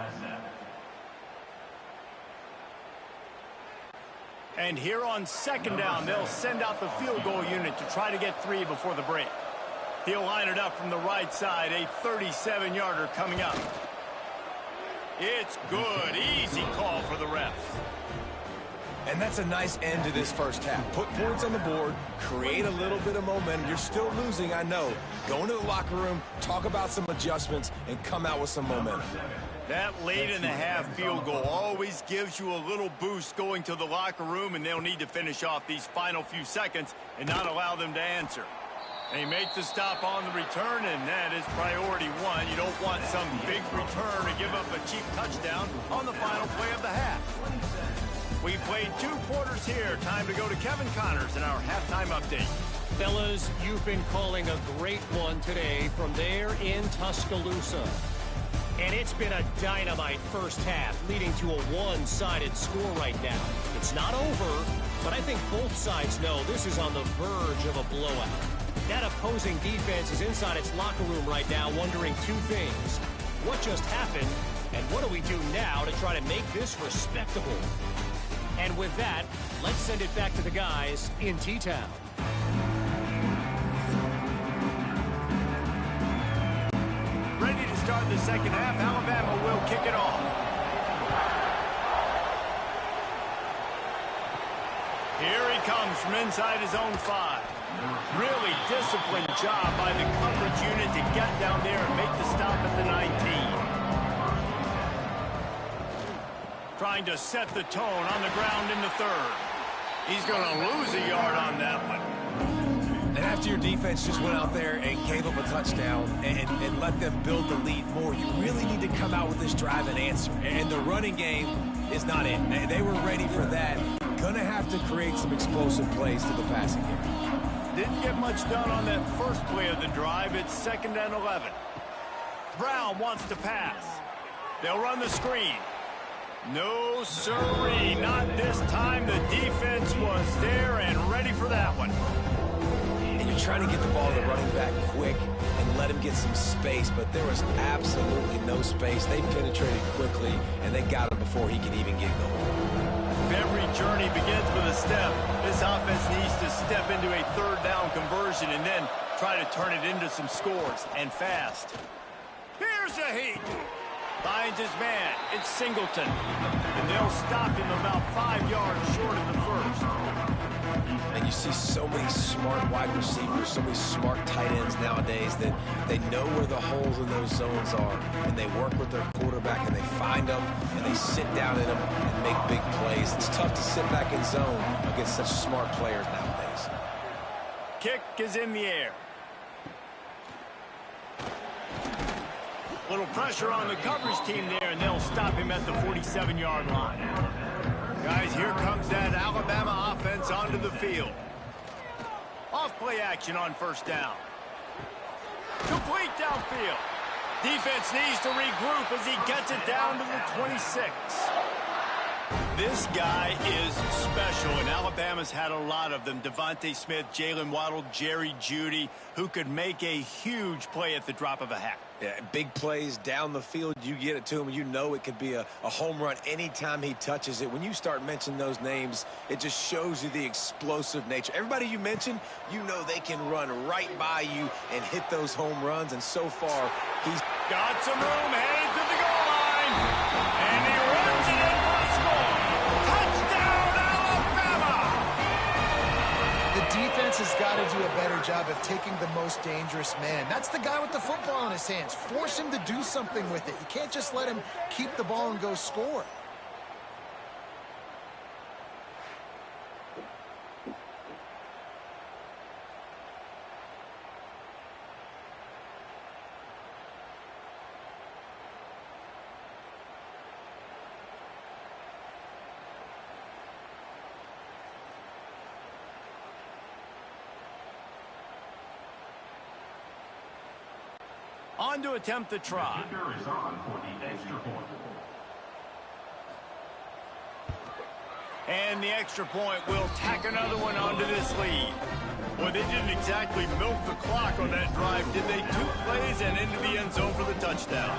And here on 2nd down, they'll send out the field goal unit to try to get 3 before the break. He'll line it up from the right side, a 37-yarder coming up. It's good. Easy call for the refs. And that's a nice end to this first half. Put points on the board, create a little bit of momentum. You're still losing, I know. Go into the locker room, talk about some adjustments, and come out with some momentum. That late in the half field goal always gives you a little boost going to the locker room, and they'll need to finish off these final few seconds and not allow them to answer. They make the stop on the return, and that is priority 1. You don't want some big return to give up a cheap touchdown on the final play of the half. We played 2 quarters here. Time to go to Kevin Connors in our halftime update. Fellas, you've been calling a great one today from there in Tuscaloosa. And it's been a dynamite first half, leading to a one-sided score right now. It's not over, but I think both sides know this is on the verge of a blowout. That opposing defense is inside its locker room right now wondering two things. What just happened, and what do we do now to try to make this respectable? And with that, let's send it back to the guys in T-Town. Ready to start the second half. Alabama will kick it off. Here he comes from inside his own 5. Really disciplined job by the coverage unit to get down there and make the stop at the 19. Trying to set the tone on the ground in the 3rd. He's going to lose a yard on that one. And after your defense just went out there and gave up a touchdown and let them build the lead more, you really need to come out with this drive and answer. And the running game is not it. They were ready for that. Going to have to create some explosive plays to the passing game. Didn't get much done on that first play of the drive. It's 2nd and 11. Brown wants to pass. They'll run the screen. No, sirree, not this time. The defense was there and ready for that one. And you're trying to get the ball to the running back quick and let him get some space, but there was absolutely no space. They penetrated quickly, and they got him before he could even get going. Every journey begins with a step. This offense needs to step into a 3rd down conversion and then try to turn it into some scores, and fast. Here's a heat. Finds his man. It's Singleton. And they'll stop him about 5 yards short of the 1st. And you see so many smart wide receivers, so many smart tight ends nowadays that they know where the holes in those zones are, and they work with their quarterback, and they find them, and they sit down in them and make big plays. It's tough to sit back in zone against such smart players nowadays. Kick is in the air. Little pressure on the coverage team there, and they'll stop him at the 47-yard line. Guys, here comes that Alabama offense onto the field. Off-play action on 1st down. Complete downfield. Defense needs to regroup as he gets it down to the 26. This guy is special, and Alabama's had a lot of them. Devontae Smith, Jalen Waddle, Jerry Jeudy, who could make a huge play at the drop of a hat. Yeah, big plays down the field, you get it to him, you know it could be a home run anytime he touches it. When you start mentioning those names, it just shows you the explosive nature. Everybody you mentioned, you know they can run right by you and hit those home runs, and so far, he's got some room headed to the goal line, and he runs it in for a score. Touchdown, Alabama! The defense has got to do a better job of taking the most dangerous man. That's the guy with the football in his hands. Force him to do something with it. You can't just let him keep the ball and go score. On to attempt the try. And the extra point will tack another one onto this lead. Well, they didn't exactly milk the clock on that drive, did they? 2 plays and into the end zone for the touchdown.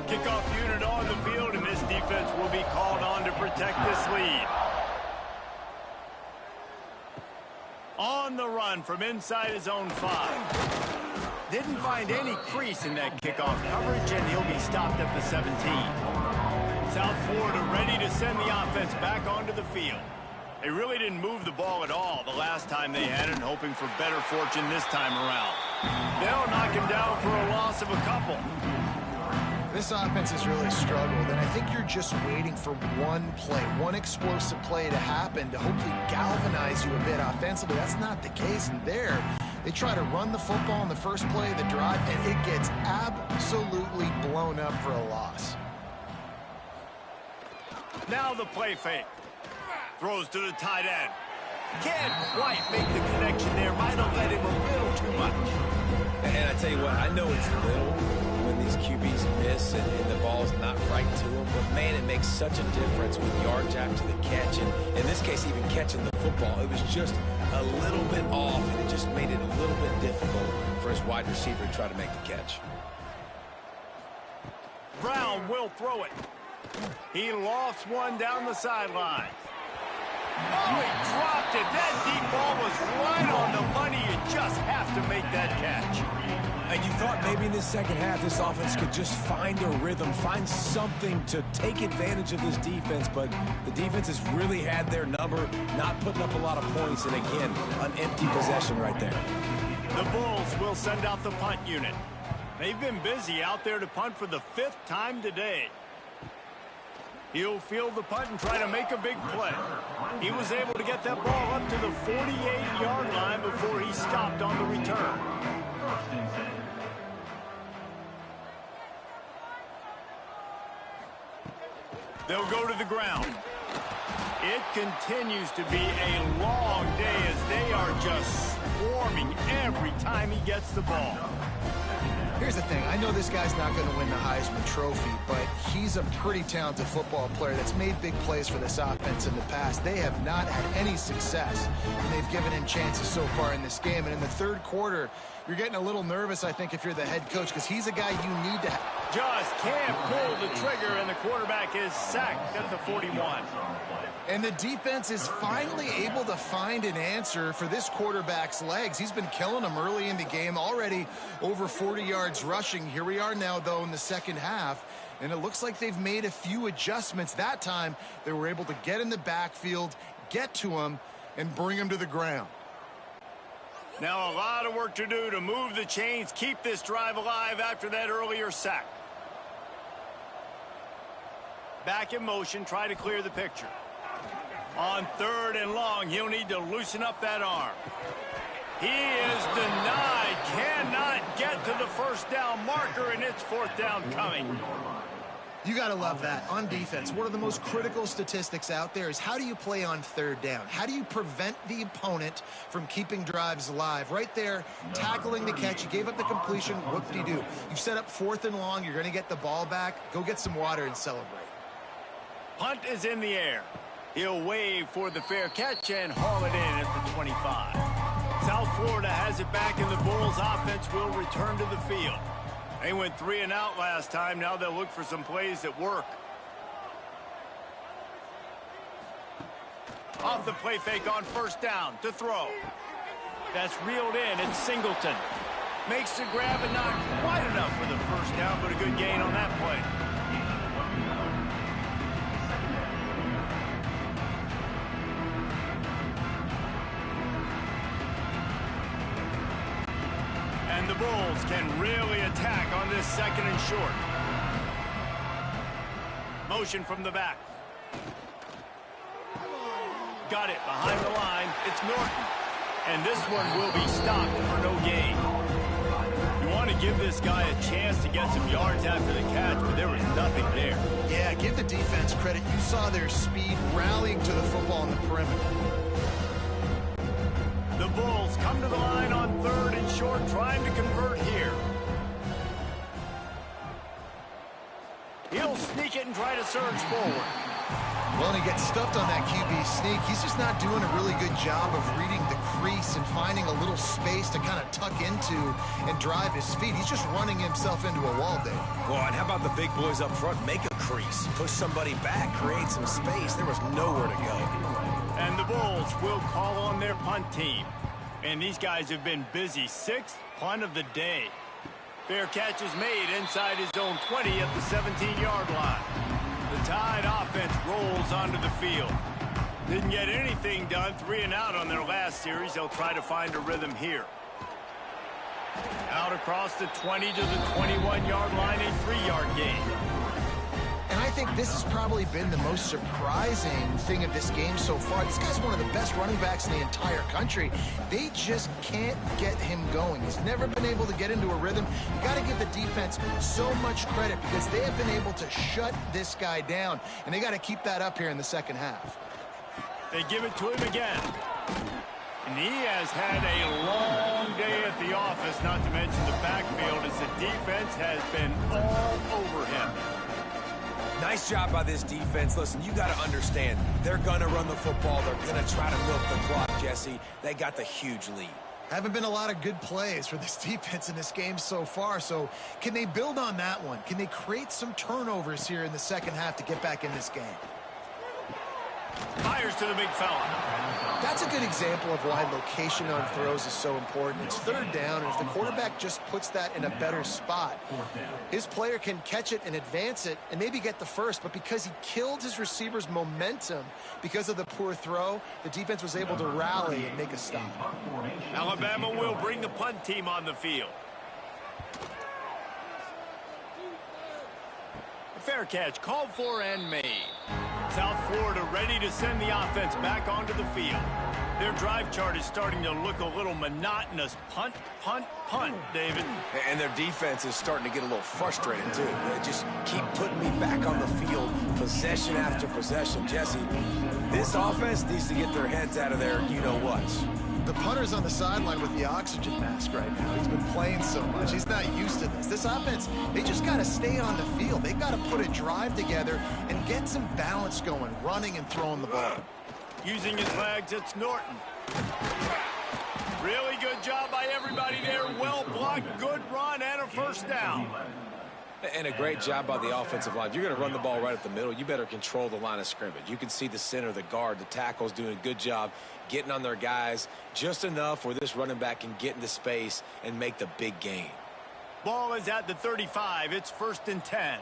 Kickoff unit on the field, and this defense will be called on to protect this lead. On the run from inside his own 5. Didn't find any crease in that kickoff coverage, and he'll be stopped at the 17. South Florida ready to send the offense back onto the field. They really didn't move the ball at all the last time they had it, hoping for better fortune this time around. They'll knock him down for a loss of a couple. This offense has really struggled, and I think you're just waiting for one play, one explosive play to happen to hopefully galvanize you a bit offensively. That's not the case, and there, they try to run the football in the first play of the drive, and it gets absolutely blown up for a loss. Now the play fake. Throws to the tight end. Can't quite make the connection there. Might have let him a little too much. And I tell you what, I know it's little when these QBs miss and the ball's not right to them, but man, it makes such a difference with yards after the catch. And in this case, even catching the football, it was just a little bit off, and it just made it a little bit difficult for his wide receiver to try to make the catch. Brown will throw it. He lofts one down the sideline. Oh, he dropped it. That deep ball was right on the money. You just have to make that catch. And you thought maybe in this second half this offense could just find a rhythm, find something to take advantage of this defense, but the defense has really had their number, not putting up a lot of points, and again, an empty possession right there. The Bulls will send out the punt unit. They've been busy out there to punt for the 5th time today. He'll field the punt and try to make a big play. He was able to get that ball up to the 48-yard line before he stopped on the return. They'll go to the ground. It continues to be a long day as they are just swarming every time he gets the ball. Here's the thing. I know this guy's not going to win the Heisman Trophy, but he's a pretty talented football player that's made big plays for this offense in the past. They have not had any success, and they've given him chances so far in this game. And in the third quarter, you're getting a little nervous, I think, if you're the head coach, because he's a guy you need to have. Just can't pull the trigger, and the quarterback is sacked at the 41. And the defense is finally able to find an answer for this quarterback's legs. He's been killing them early in the game, already over 40 yards rushing. Here we are now, though, in the second half, and it looks like they've made a few adjustments. That time, they were able to get in the backfield, get to him, and bring him to the ground. Now a lot of work to do to move the chains, keep this drive alive after that earlier sack. Back in motion, try to clear the picture. On 3rd and long, he'll need to loosen up that arm. He is denied, cannot get to the first down marker, and it's 4th down coming. You got to love that. On defense, one of the most critical statistics out there is how do you play on 3rd down? How do you prevent the opponent from keeping drives alive? Right there, tackling the catch. You gave up the completion. Whoop-de-doo. You've set up 4th and long. You're going to get the ball back. Go get some water and celebrate. Punt is in the air. He'll wave for the fair catch and haul it in at the 25. South Florida has it back, and the Bulls offense will return to the field. They went 3 and out last time. Now they'll look for some plays that work. Off the play fake on 1st down to throw. That's reeled in. It's Singleton. Makes the grab and not quite enough for the 1st down, but a good gain on that play. And the Bulls can really attack on this 2nd and short. Motion from the back. Got it behind the line. It's Norton. And this one will be stopped for no gain. You want to give this guy a chance to get some yards after the catch, but there was nothing there. Yeah, give the defense credit. You saw their speed rallying to the football on the perimeter. The Bulls come to the line on 3rd and short, trying to convert here. He'll sneak it and try to surge forward. Well, and he gets stuffed on that QB sneak. He's just not doing a really good job of reading the crease and finding a little space to kind of tuck into and drive his feet. He's just running himself into a wall there. Well, and how about the big boys up front? Make a crease, push somebody back, create some space. There was nowhere to go. And the Bulls will call on their punt team. And these guys have been busy. 6th punt of the day. Fair catch is made inside his own 20 at the 17-yard line. The Tide offense rolls onto the field. Didn't get anything done. 3 and out on their last series. They'll try to find a rhythm here. Out across the 20 to the 21-yard line, a 3-yard gain. And I think this has probably been the most surprising thing of this game so far. This guy's one of the best running backs in the entire country. They just can't get him going. He's never been able to get into a rhythm. You got to give the defense so much credit because they have been able to shut this guy down, and they got to keep that up here in the second half. They give it to him again. And he has had a long day at the office, not to mention the backfield, as the defense has been all over him. Nice job by this defense. Listen, you got to understand, they're going to run the football. They're going to try to milk the clock, Jesse. They got the huge lead. Haven't been a lot of good plays for this defense in this game so far, so can they build on that one? Can they create some turnovers here in the second half to get back in this game? Fires to the big fella. That's a good example of why location on throws is so important. It's third down, and if the quarterback just puts that in a better spot, his player can catch it and advance it and maybe get the first, but because he killed his receiver's momentum because of the poor throw, the defense was able to rally and make a stop. Alabama will bring the punt team on the field. A fair catch called for and made. South Florida ready to send the offense back onto the field. Their drive chart is starting to look a little monotonous. Punt, punt, punt, David. And their defense is starting to get a little frustrated, too. They just keep putting me back on the field, possession after possession. Jesse, this offense needs to get their heads out of their you-know-whats. The punter's on the sideline with the oxygen mask right now. He's been playing so much. He's not used to this. This offense, they just got to stay on the field. They've got to put a drive together and get some balance going, running and throwing the ball. Using his legs, it's Norton. Really good job by everybody there. Well blocked, good run, and a first down. And a great job by the offensive line. If you're going to run the ball right at the middle, you better control the line of scrimmage. You can see the center, the guard, the tackles doing a good job getting on their guys just enough where this running back can get into space and make the big gain. Ball is at the 35. It's 1st and 10.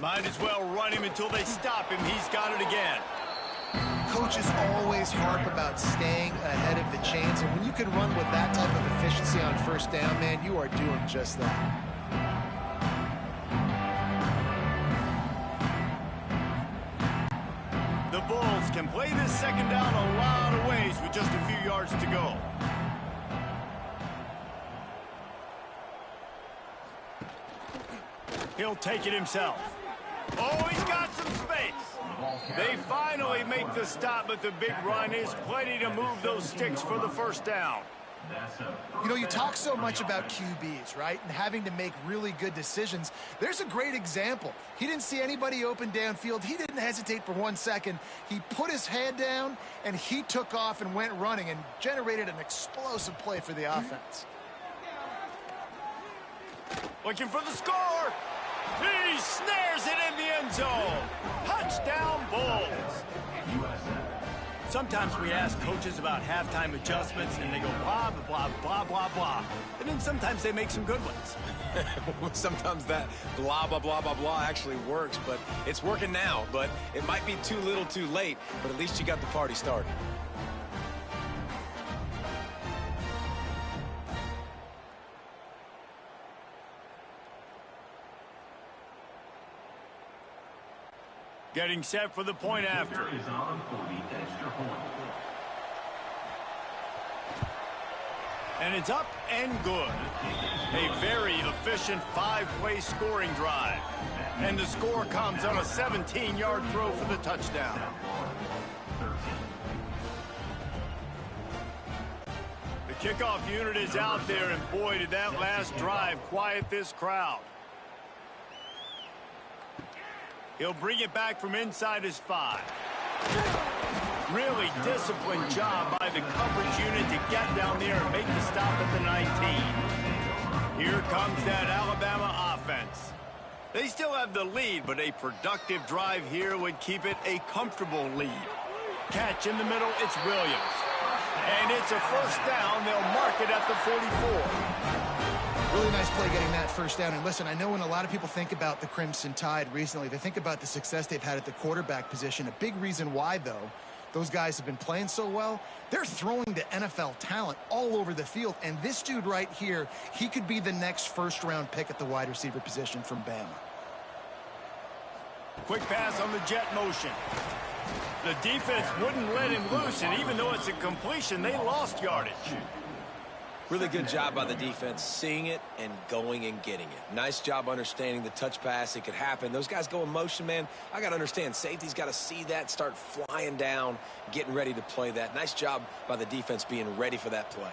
Might as well run him until they stop him. He's got it again. Coaches always harp about staying ahead of the chains, and when you can run with that type of efficiency on first down, man, you are doing just that. The Bulls can play this second down a lot of ways with just a few yards to go. He'll take it himself. Oh, he's got some space. They finally make the stop, but the big run is plenty to move those sticks for the first down. You know, you talk so much about QBs, right, and having to make really good decisions. There's a great example. He didn't see anybody open downfield. He didn't hesitate for 1 second. He put his head down, and he took off and went running and generated an explosive play for the offense. Looking for the score. He snares it in the end zone. Touchdown, Bulls. Sometimes we ask coaches about halftime adjustments, and they go blah, blah, blah, blah, blah. And then sometimes they make some good ones. Sometimes that blah, blah, blah, blah, blah actually works, but it's working now. But it might be too little too late, but at least you got the party started. Getting set for the point after. And it's up and good. A very efficient 5-play scoring drive. And the score comes on a 17-yard throw for the touchdown. The kickoff unit is out there, and boy, did that last drive quiet this crowd. He'll bring it back from inside his 5. Really disciplined job by the coverage unit to get down there and make the stop at the 19. Here comes that Alabama offense. They still have the lead, but a productive drive here would keep it a comfortable lead. Catch in the middle, it's Williams. And it's a first down. They'll mark it at the 44. Really nice play getting that first down. And listen, I know when a lot of people think about the Crimson Tide recently, they think about the success they've had at the quarterback position. A big reason why, though, those guys have been playing so well, they're throwing to NFL talent all over the field. And this dude right here, he could be the next first-round pick at the wide receiver position from Bama. Quick pass on the jet motion. The defense wouldn't let him loose, and even though it's a completion, they lost yardage. Really good job by the defense, seeing it and going and getting it. Nice job understanding the touch pass. It could happen. Those guys go in motion, man. I got to understand, safety's got to see that, start flying down, getting ready to play that. Nice job by the defense being ready for that play.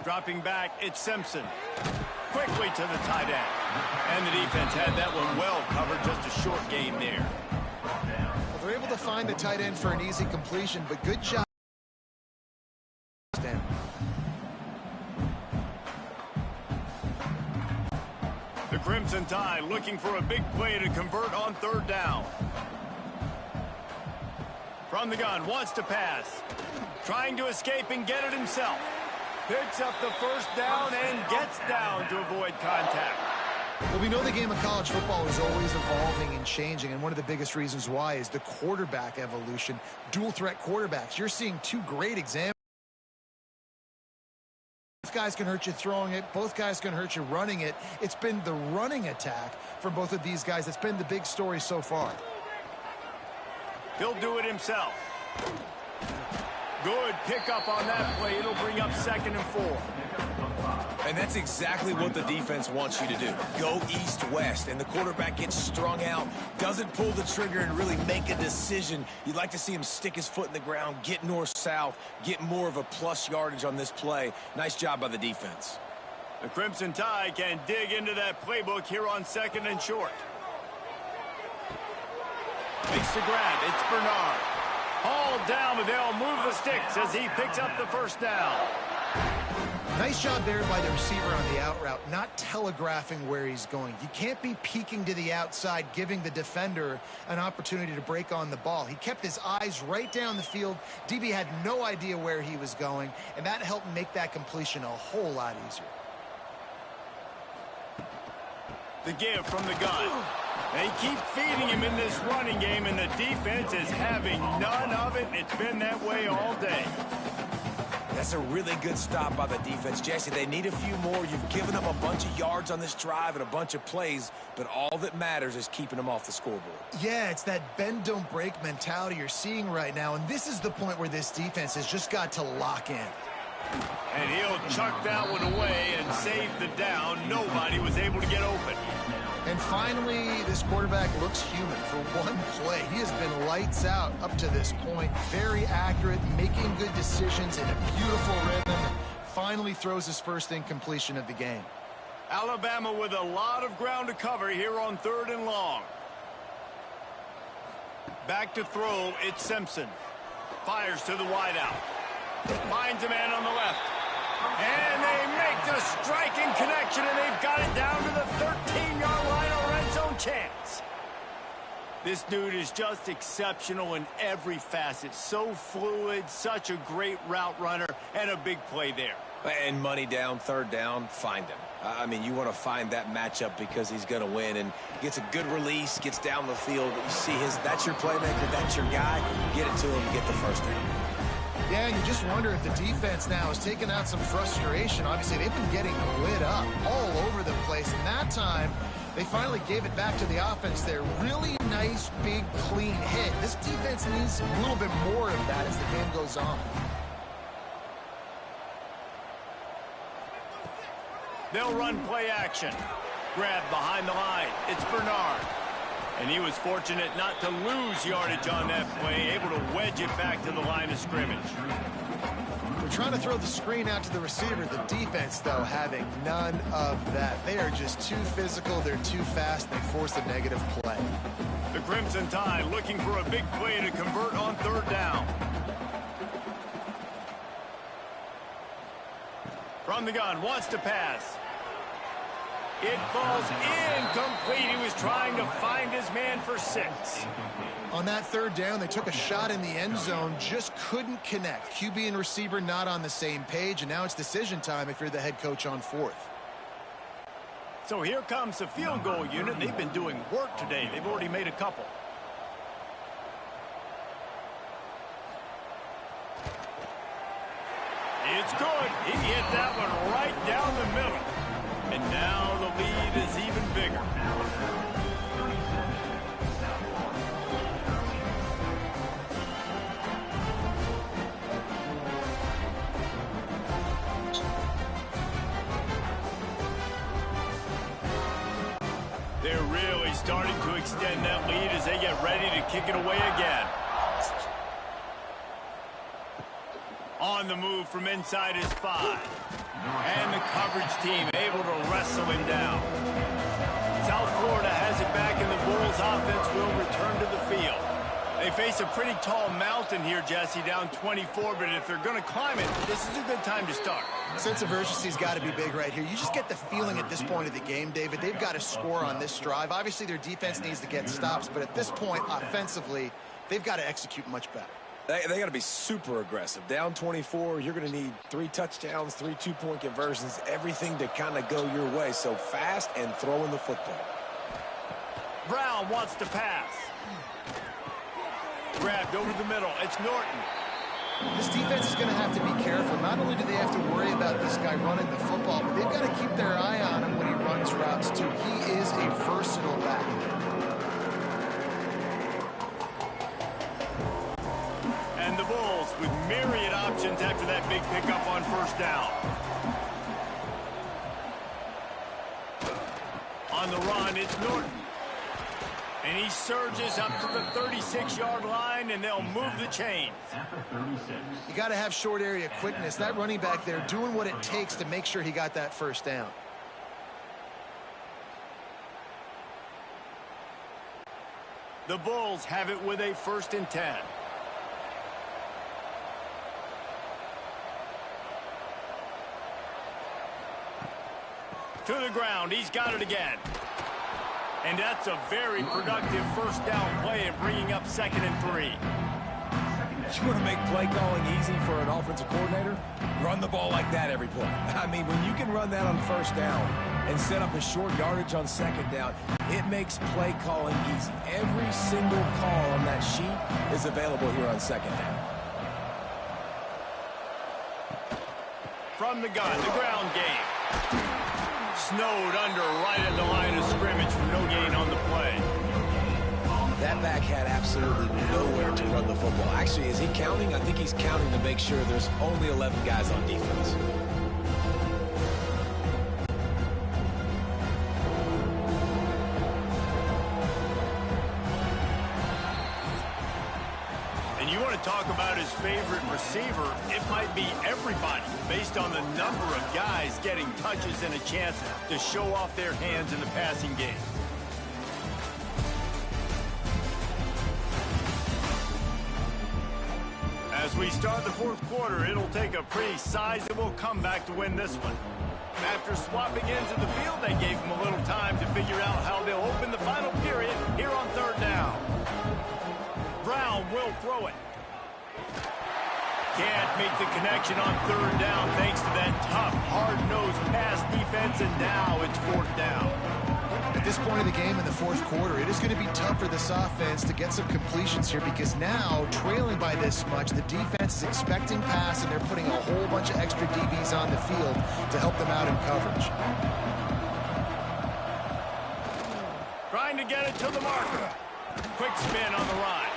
Dropping back, it's Simpson. Quickly to the tight end. And the defense had that one well covered, just a short gain there. Well, they're able to find the tight end for an easy completion, but good job. The Crimson Tide looking for a big play to convert on third down. From the gun, wants to pass. Trying to escape and get it himself. Picks up the first down and gets down to avoid contact. Well, we know the game of college football is always evolving and changing, and one of the biggest reasons why is the quarterback evolution. Dual threat quarterbacks. You're seeing two great examples. Both guys can hurt you throwing it. Both guys can hurt you running it. It's been the running attack for both of these guys that's been the big story so far. He'll do it himself. Good pickup on that play. It'll bring up 2nd and 4. And that's exactly what the defense wants you to do. Go east-west, and the quarterback gets strung out, doesn't pull the trigger and really make a decision. You'd like to see him stick his foot in the ground, get north-south, get more of a plus yardage on this play. Nice job by the defense. The Crimson Tide can dig into that playbook here on 2nd and short. Makes the grab. It's Bernard. Hauled down, but they'll move the sticks as he picks up the first down. Nice job there by the receiver on the out route, not telegraphing where he's going. You can't be peeking to the outside, giving the defender an opportunity to break on the ball. He kept his eyes right down the field. DB had no idea where he was going, and that helped make that completion a whole lot easier. The give from the gun. They keep feeding him in this running game, and the defense is having none of it. It's been that way all day. That's a really good stop by the defense. Jesse, they need a few more. You've given them a bunch of yards on this drive and a bunch of plays, but all that matters is keeping them off the scoreboard. Yeah, it's that bend, don't break mentality you're seeing right now, and this is the point where this defense has just got to lock in. And he'll chuck that one away and save the down. Nobody was able to get open. And finally, this quarterback looks human for one play. He has been lights out up to this point. Very accurate, making good decisions in a beautiful rhythm. Finally throws his first incompletion of the game. Alabama with a lot of ground to cover here on 3rd and long. Back to throw, it's Simpson. Fires to the wideout. Finds a man on the left. And they make the striking connection, and they've got it down to the 13-yard line, a red zone chance. This dude is just exceptional in every facet. So fluid, such a great route runner, and a big play there. And money down, 3rd down, find him. I mean, you want to find that matchup because he's going to win, and gets a good release, gets down the field. You see that's your playmaker, that's your guy. Get it to him, get the first down. Yeah, and you just wonder if the defense now is taking out some frustration. Obviously, they've been getting lit up all over the place. And that time, they finally gave it back to the offense there. Really nice, big, clean hit. This defense needs a little bit more of that as the game goes on. They'll run play action. Grab behind the line. It's Bernard. And he was fortunate not to lose yardage on that play, able to wedge it back to the line of scrimmage. They're trying to throw the screen out to the receiver. The defense, though, having none of that. They are just too physical. They're too fast. They force a negative play. The Crimson Tide looking for a big play to convert on 3rd down. From the gun, wants to pass. It falls incomplete. He was trying to find his man for 6. On that 3rd down, they took a shot in the end zone, just couldn't connect. QB and receiver not on the same page, and now it's decision time if you're the head coach on 4th. So here comes the field goal unit. They've been doing work today. They've already made a couple. It's good. He hit that one right down the middle. And now the lead is even bigger. starting to extend that lead as they get ready to kick it away again. On the move from inside his 5. And the coverage team able to wrestle him down. South Florida has it back, and the Bulls offense will return to the field. They face a pretty tall mountain here, Jesse, down 24, but if they're going to climb it, this is a good time to start. Sense of urgency's got to be big right here. You just get the feeling at this point of the game, David, they've got to score on this drive. Obviously, their defense needs to get stops, but at this point, offensively, they've got to execute much better. They got to be super aggressive. Down 24, you're going to need 3 touchdowns, 3 two-point conversions, everything to kind of go your way. So fast and throwing the football. Brown wants to pass. Grabbed over the middle. It's Norton. This defense is going to have to be careful. Not only do they have to worry about this guy running the football, but they've got to keep their eye on him when he runs routes, too. He is a versatile back. And the Bulls with myriad options after that big pickup on first down. On the run, it's Norton. And he surges up to the 36-yard line, and they'll move the chains. You got to have short area quickness. That running back there doing what it takes to make sure he got that first down. The Bulls have it with a 1st and 10. To the ground. He's got it again. And that's a very productive first down play and bringing up 2nd and 3. You want to make play calling easy for an offensive coordinator? Run the ball like that every play. I mean, when you can run that on first down and set up a short yardage on 2nd down, it makes play calling easy. Every single call on that sheet is available here on 2nd down. From the gun, the ground game. Snowed under right at the line of scrimmage for no gain on the play. That back had absolutely nowhere to run the football. Actually, is he counting? I think he's counting to make sure there's only 11 guys on defense. And you want to talk about his favorite receiver, it might be everybody, based on the number of guys getting touches and a chance to show off their hands in the passing game. As we start the 4th quarter, it'll take a pretty sizable comeback to win this one. After swapping ends of the field, they gave him a little time to figure out how they'll open the final period here on 3rd down. Brown will throw it. Can't make the connection on 3rd down thanks to that tough, hard-nosed pass defense, and now it's 4th down. At this point of the game in the 4th quarter, it is going to be tough for this offense to get some completions here because now, trailing by this much, the defense is expecting pass, and they're putting a whole bunch of extra DBs on the field to help them out in coverage. Trying to get it to the marker. Quick spin on the run.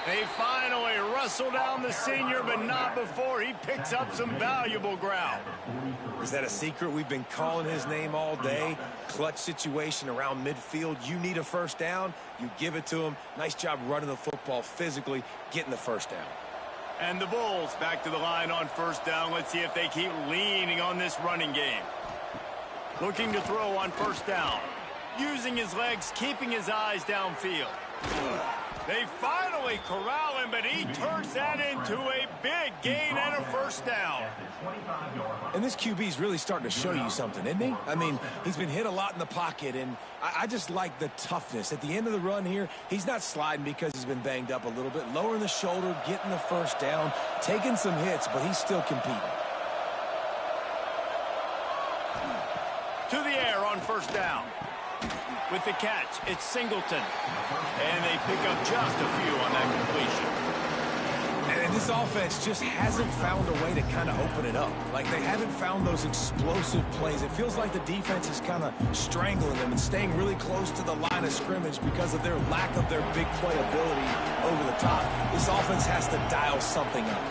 They finally wrestle down the senior, but not before he picks up some valuable ground. Is that a secret? We've been calling his name all day. Clutch situation around midfield. You need a first down, you give it to him. Nice job running the football physically, getting the first down. And the Bulls back to the line on 1st down. Let's see if they keep leaning on this running game. Looking to throw on 1st down. Using his legs, keeping his eyes downfield. They finally corral him, but he turns that into a big gain and a 1st down. And this QB's really starting to show you something, isn't he? I mean, he's been hit a lot in the pocket, and I just like the toughness. At the end of the run here, he's not sliding because he's been banged up a little bit. Lowering the shoulder, getting the 1st down, taking some hits, but he's still competing. To the air on 1st down. With the catch, it's Singleton. And they pick up just a few on that completion. And this offense just hasn't found a way to kind of open it up. Like, they haven't found those explosive plays. It feels like the defense is kind of strangling them and staying really close to the line of scrimmage because of their lack of their big play ability over the top. This offense has to dial something up.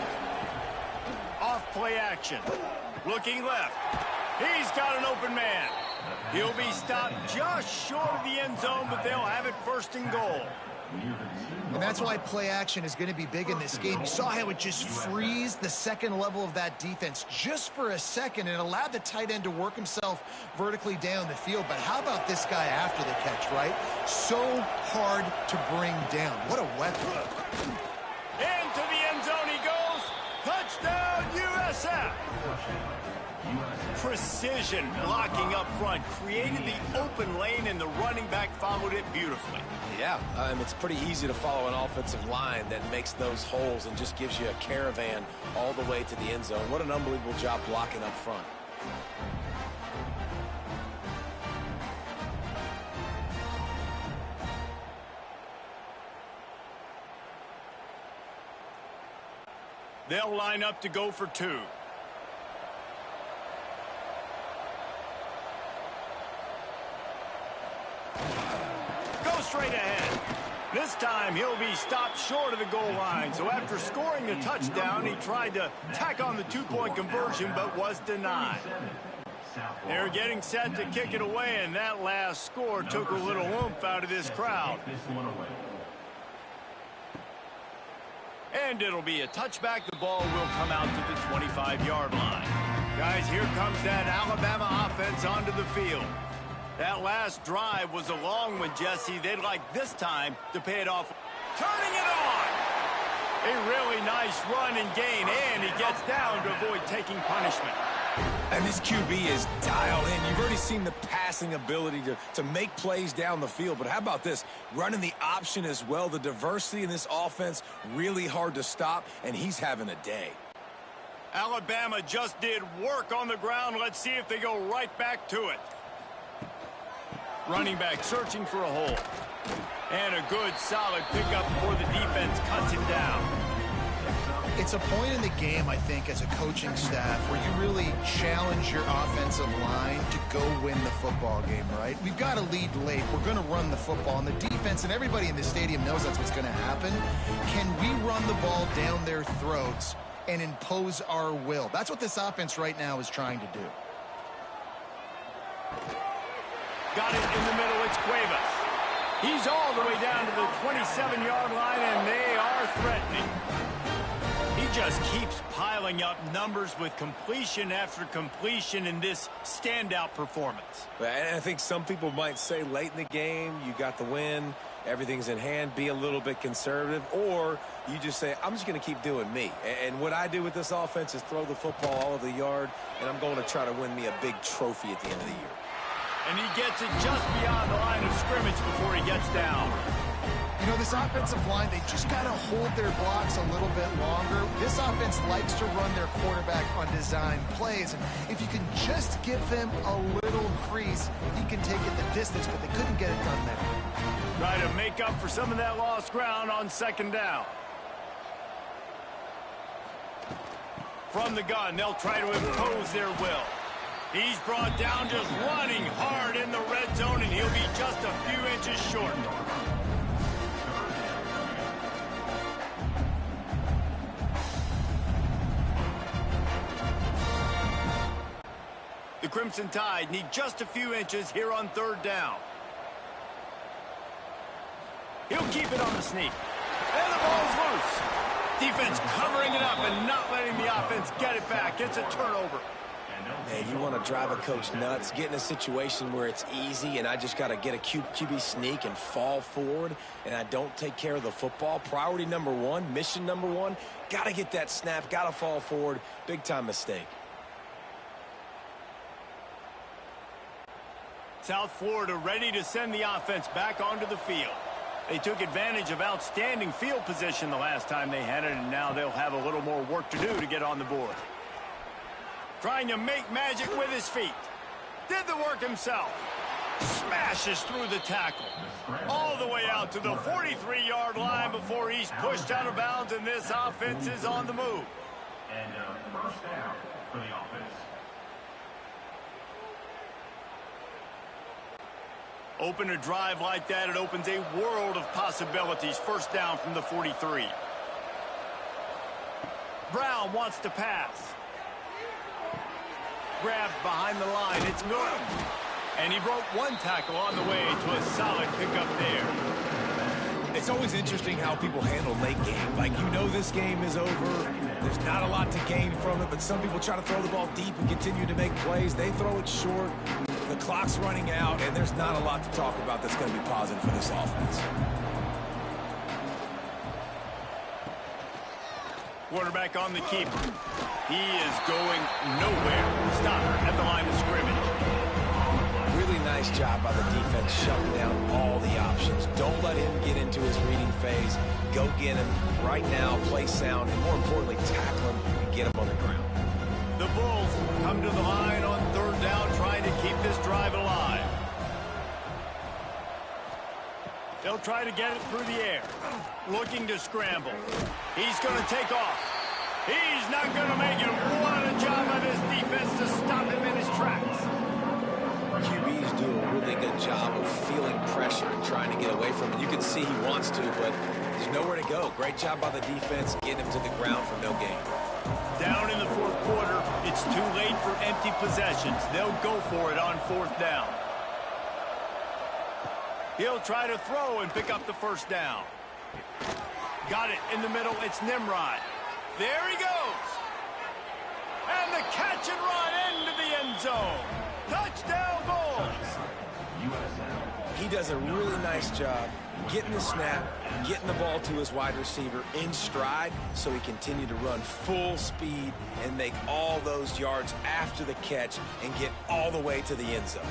Off play action. Looking left. He's got an open man. He'll be stopped just short of the end zone, but they'll have it first and goal. And that's why play action is going to be big in this game. You saw how it just frees the second level of that defense just for a second and allowed the tight end to work himself vertically down the field. But how about this guy after the catch, right? So hard to bring down. What a weapon. Into the end zone he goes. Touchdown, USF. Precision blocking up front created the open lane, and the running back followed it beautifully. Yeah, it's pretty easy to follow an offensive line that makes those holes and just gives you a caravan all the way to the end zone. What an unbelievable job blocking up front. They'll line up to go for two. Straight ahead. This time he'll be stopped short of the goal line. So after scoring the touchdown, he tried to tack on the two-point conversion but was denied. They're getting set to kick it away, and that last score took a little oomph out of this crowd. And it'll be a touchback. The ball will come out to the 25-yard line. Guys, here comes that Alabama offense onto the field. That last drive was a long one, Jesse. They'd like this time to pay it off. Turning it on! A really nice run and gain, and he gets down to avoid taking punishment. And this QB is dialed in. You've already seen the passing ability to make plays down the field. But how about this? Running the option as well. The diversity in this offense, really hard to stop, and he's having a day. Alabama just did work on the ground. Let's see if they go right back to it. Running back searching for a hole. And a good, solid pickup before the defense cuts him down. It's a point in the game, I think, as a coaching staff where you really challenge your offensive line to go win the football game, right? We've got to lead late. We're going to run the football. And the defense and everybody in the stadium knows that's what's going to happen. Can we run the ball down their throats and impose our will? That's what this offense right now is trying to do. Got it in the middle. It's Cuevas. He's all the way down to the 27-yard line, and they are threatening. He just keeps piling up numbers with completion after completion in this standout performance. And I think some people might say late in the game, you got the win, everything's in hand, be a little bit conservative, or you just say, I'm just going to keep doing me. And what I do with this offense is throw the football all over the yard, and I'm going to try to win me a big trophy at the end of the year. And he gets it just beyond the line of scrimmage before he gets down. You know, this offensive line, they just got to hold their blocks a little bit longer. This offense likes to run their quarterback on design plays. And if you can just give them a little crease, he can take it the distance, but they couldn't get it done there. Try to make up for some of that lost ground on second down. From the gun, they'll try to impose their will. He's brought down just running hard in the red zone, and he'll be just a few inches short. The Crimson Tide need just a few inches here on third down. He'll keep it on the sneak. And the ball's loose. Defense covering it up and not letting the offense get it back. It's a turnover. Man, you want to drive a coach nuts, get in a situation where it's easy and I just got to get a QB sneak and fall forward and I don't take care of the football. Priority number one, mission number one, got to get that snap, got to fall forward. Big time mistake. South Florida ready to send the offense back onto the field. They took advantage of outstanding field position the last time they had it, and now they'll have a little more work to do to get on the board. Trying to make magic with his feet. Did the work himself. Smashes through the tackle. All the way out to the 43-yard line before he's pushed out of bounds, and this offense is on the move. And first down for the offense. Open a drive like that, it opens a world of possibilities. First down from the 43. Brown wants to pass. Grabbed behind the line. It's Miller. And he broke one tackle on the way to a solid pickup there. It's always interesting how people handle late game. Like, you know this game is over. There's not a lot to gain from it, but some people try to throw the ball deep and continue to make plays. They throw it short. The clock's running out, and there's not a lot to talk about that's going to be positive for this offense. Quarterback on the keeper. He is going nowhere. Stopper at the line of scrimmage. Really nice job by the defense shutting down all the options. Don't let him get into his reading phase. Go get him right now, play sound, and more importantly, tackle him and get him on the ground. The Bulls come to the line on third down, trying to keep this drive alive. They'll try to get it through the air. Looking to scramble. He's going to take off. He's not going to make it. What a job by this defense to stop him in his tracks. QBs do a really good job of feeling pressure and trying to get away from it. You can see he wants to, but there's nowhere to go. Great job by the defense getting him to the ground for no gain. Down in the fourth quarter, it's too late for empty possessions. They'll go for it on fourth down. He'll try to throw and pick up the first down. Got it in the middle. It's Nimrod. There he goes. And the catch and run into the end zone. Touchdown, Bulls. He does a really nice job getting the snap, getting the ball to his wide receiver in stride so he continue to run full speed and make all those yards after the catch and get all the way to the end zone.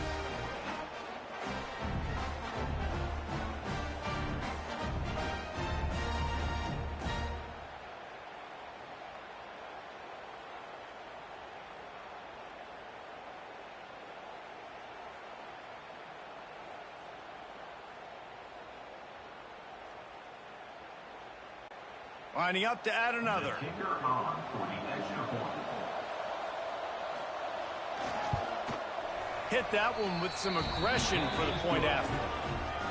Lining up to add another. Hit that one with some aggression for the point after.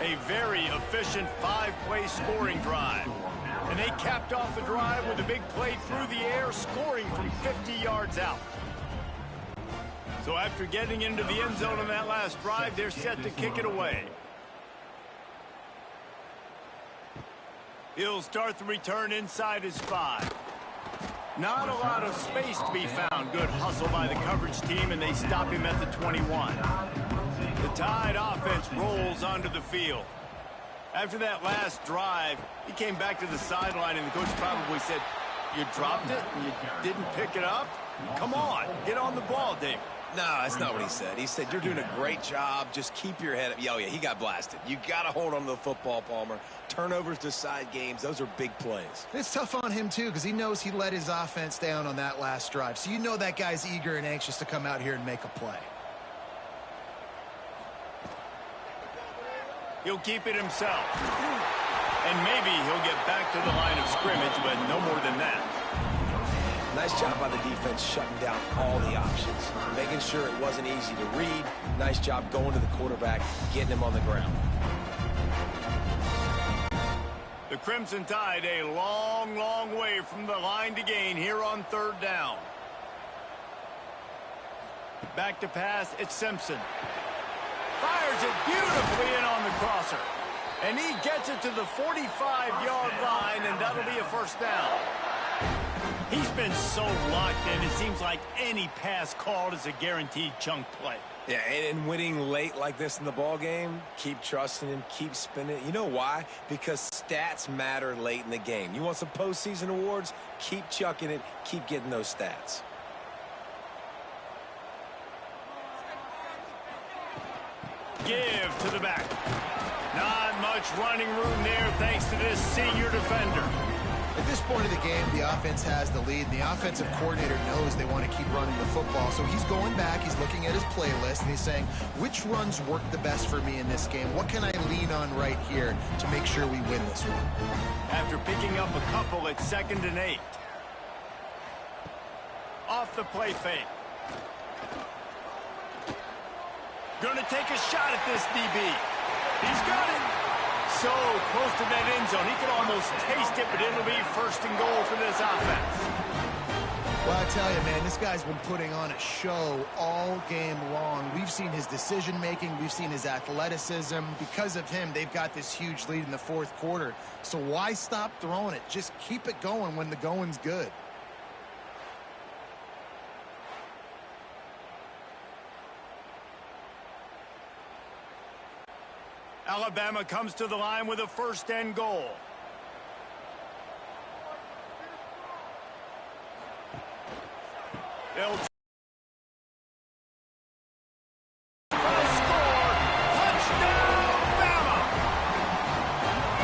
A very efficient five-play scoring drive. And they capped off the drive with a big play through the air, scoring from 50 yards out. So after getting into the end zone on that last drive, they're set to kick it away. He'll start the return inside his 5. Not a lot of space to be found. Good hustle by the coverage team, and they stop him at the 21. The Tide offense rolls onto the field. After that last drive, he came back to the sideline, and the coach probably said, "You dropped it? You didn't pick it up? Come on, get on the ball, Dave." No, that's not what he said. He said, "You're doing a great job. Just keep your head up." Oh, yeah, he got blasted. You got to hold on to the football, Palmer. Turnovers decide games. Those are big plays. It's tough on him, too, because he knows he let his offense down on that last drive. So you know that guy's eager and anxious to come out here and make a play. He'll keep it himself. And maybe he'll get back to the line of scrimmage, but no more than that. Nice job by the defense shutting down all the options, making sure it wasn't easy to read. Nice job going to the quarterback, getting him on the ground. The Crimson Tide a long, long way from the line to gain here on third down. Back to pass, it's Simpson. Fires it beautifully in on the crosser. And he gets it to the 45-yard line, and that'll be a first down. He's been so locked in, it seems like any pass called is a guaranteed chunk play. Yeah, and winning late like this in the ball game, keep trusting him, keep spinning it. You know why? Because stats matter late in the game. You want some postseason awards? Keep chucking it, keep getting those stats. Give to the back. Not much running room there thanks to this senior defender. At this point of the game, the offense has the lead, and the offensive coordinator knows they want to keep running the football. So he's going back, he's looking at his playlist, and he's saying, which runs work the best for me in this game? What can I lean on right here to make sure we win this one? After picking up a couple at 2nd and 8. Off the play fake. Gonna take a shot at this DB. He's got it. So close to that end zone. He could almost taste it, but it'll be 1st and goal for this offense. Well, I tell you, man, this guy's been putting on a show all game long. We've seen his decision-making. We've seen his athleticism. Because of him, they've got this huge lead in the fourth quarter. So why stop throwing it? Just keep it going when the going's good. Alabama comes to the line with a first and goal. They'll score. Touchdown, Bama!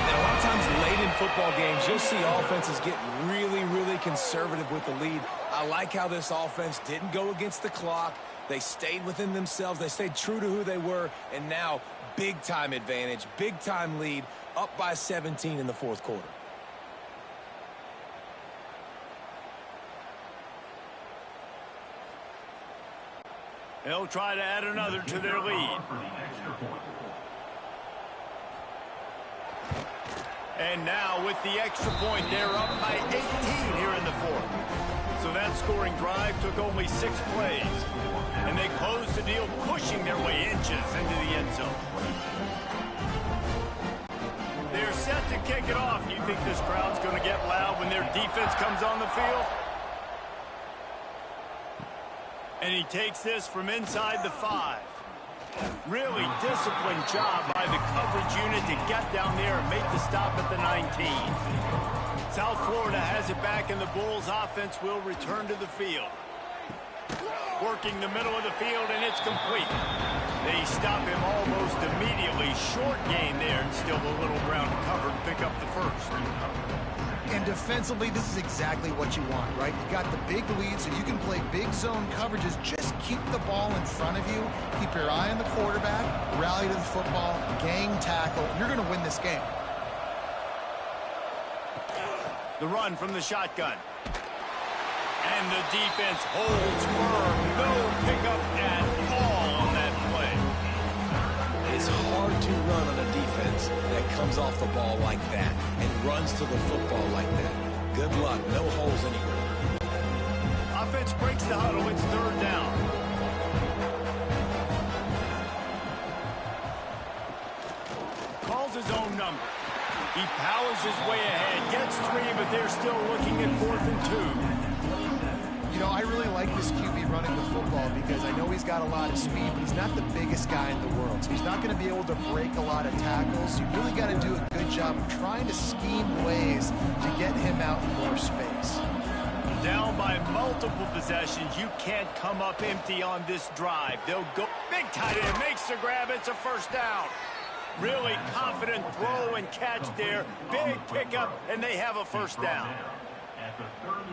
Now, a lot of times late in football games, you'll see offenses get really conservative with the lead. I like how this offense didn't go against the clock. They stayed within themselves. They stayed true to who they were. And now, big-time advantage, big-time lead, up by 17 in the fourth quarter. They'll try to add another to their lead. And now with the extra point, they're up by 18 here in the fourth. So that scoring drive took only 6 plays. And they closed the deal, pushing their way inches into the end zone. They're set to kick it off. You think this crowd's going to get loud when their defense comes on the field? And he takes this from inside the 5. Really disciplined job by the coverage unit to get down there and make the stop at the 19. South Florida has it back, and the Bulls offense will return to the field. Working the middle of the field, and it's complete. They stop him almost immediately. Short gain there, and still a little ground to cover and pick up the first. And defensively, this is exactly what you want, right? You got the big lead, so you can play big zone coverages. Just keep the ball in front of you. Keep your eye on the quarterback. Rally to the football. Gang tackle. You're going to win this game. The run from the shotgun. And the defense holds firm. No pickup at all on that play. It's hard to run on a defense that comes off the ball like that and runs to the football like that. Good luck. No holes anywhere. Offense breaks the huddle. It's third down. Calls his own number. He powers his way ahead. Gets 3, but they're still looking at 4th and 2. You know, I really like this QB running the football because I know he's got a lot of speed, but he's not the biggest guy in the world. So he's not going to be able to break a lot of tackles. You really got to do a good job of trying to scheme ways to get him out in more space. Down by multiple possessions. You can't come up empty on this drive. They'll go. Big tight end makes the grab. It's a first down. Really confident throw and catch there. Big pickup, and they have a first down.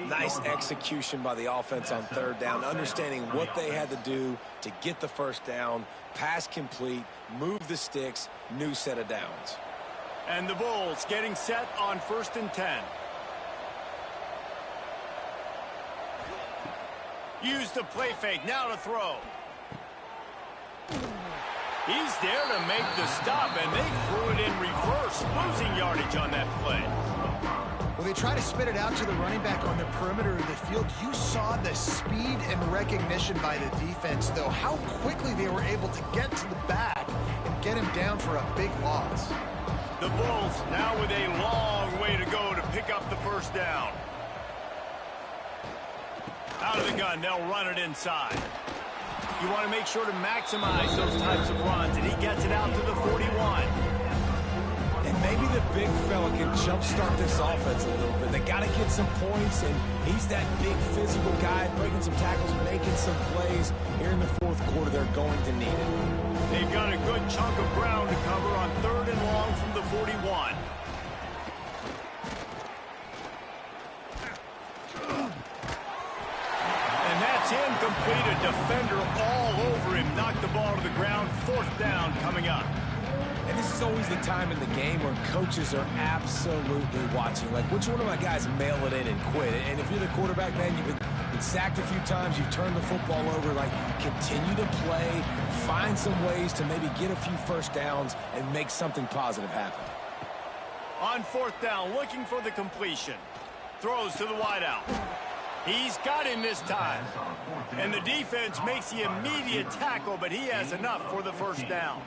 Nice execution by the offense on third down, understanding what they had to do to get the first down, pass complete, move the sticks, new set of downs. And the Bulls getting set on 1st and 10. Use the play fake, now to throw. He's there to make the stop, and they threw it in reverse, losing yardage on that play. Well, they try to spit it out to the running back on the perimeter of the field. You saw the speed and recognition by the defense, though, how quickly they were able to get to the back and get him down for a big loss. The Bulls now with a long way to go to pick up the first down. Out of the gun, they'll run it inside. You want to make sure to maximize those types of runs, and he gets it out to the 41. And maybe the big fella can jumpstart this offense a little bit. They got to get some points, and he's that big physical guy, breaking some tackles, making some plays. Here in the fourth quarter, they're going to need it. They've got a good chunk of ground to cover on 3rd and long from the 41. Incomplete, a defender all over him, knocked the ball to the ground. 4th down coming up. And this is always the time in the game where coaches are absolutely watching. Like, which one of my guys mail it in and quit? And if you're the quarterback, man, you've been sacked a few times, you've turned the football over. Like, continue to play, find some ways to maybe get a few first downs and make something positive happen. On 4th down, looking for the completion. Throws to the wideout. He's got him this time. And the defense makes the immediate tackle, but he has enough for the first down.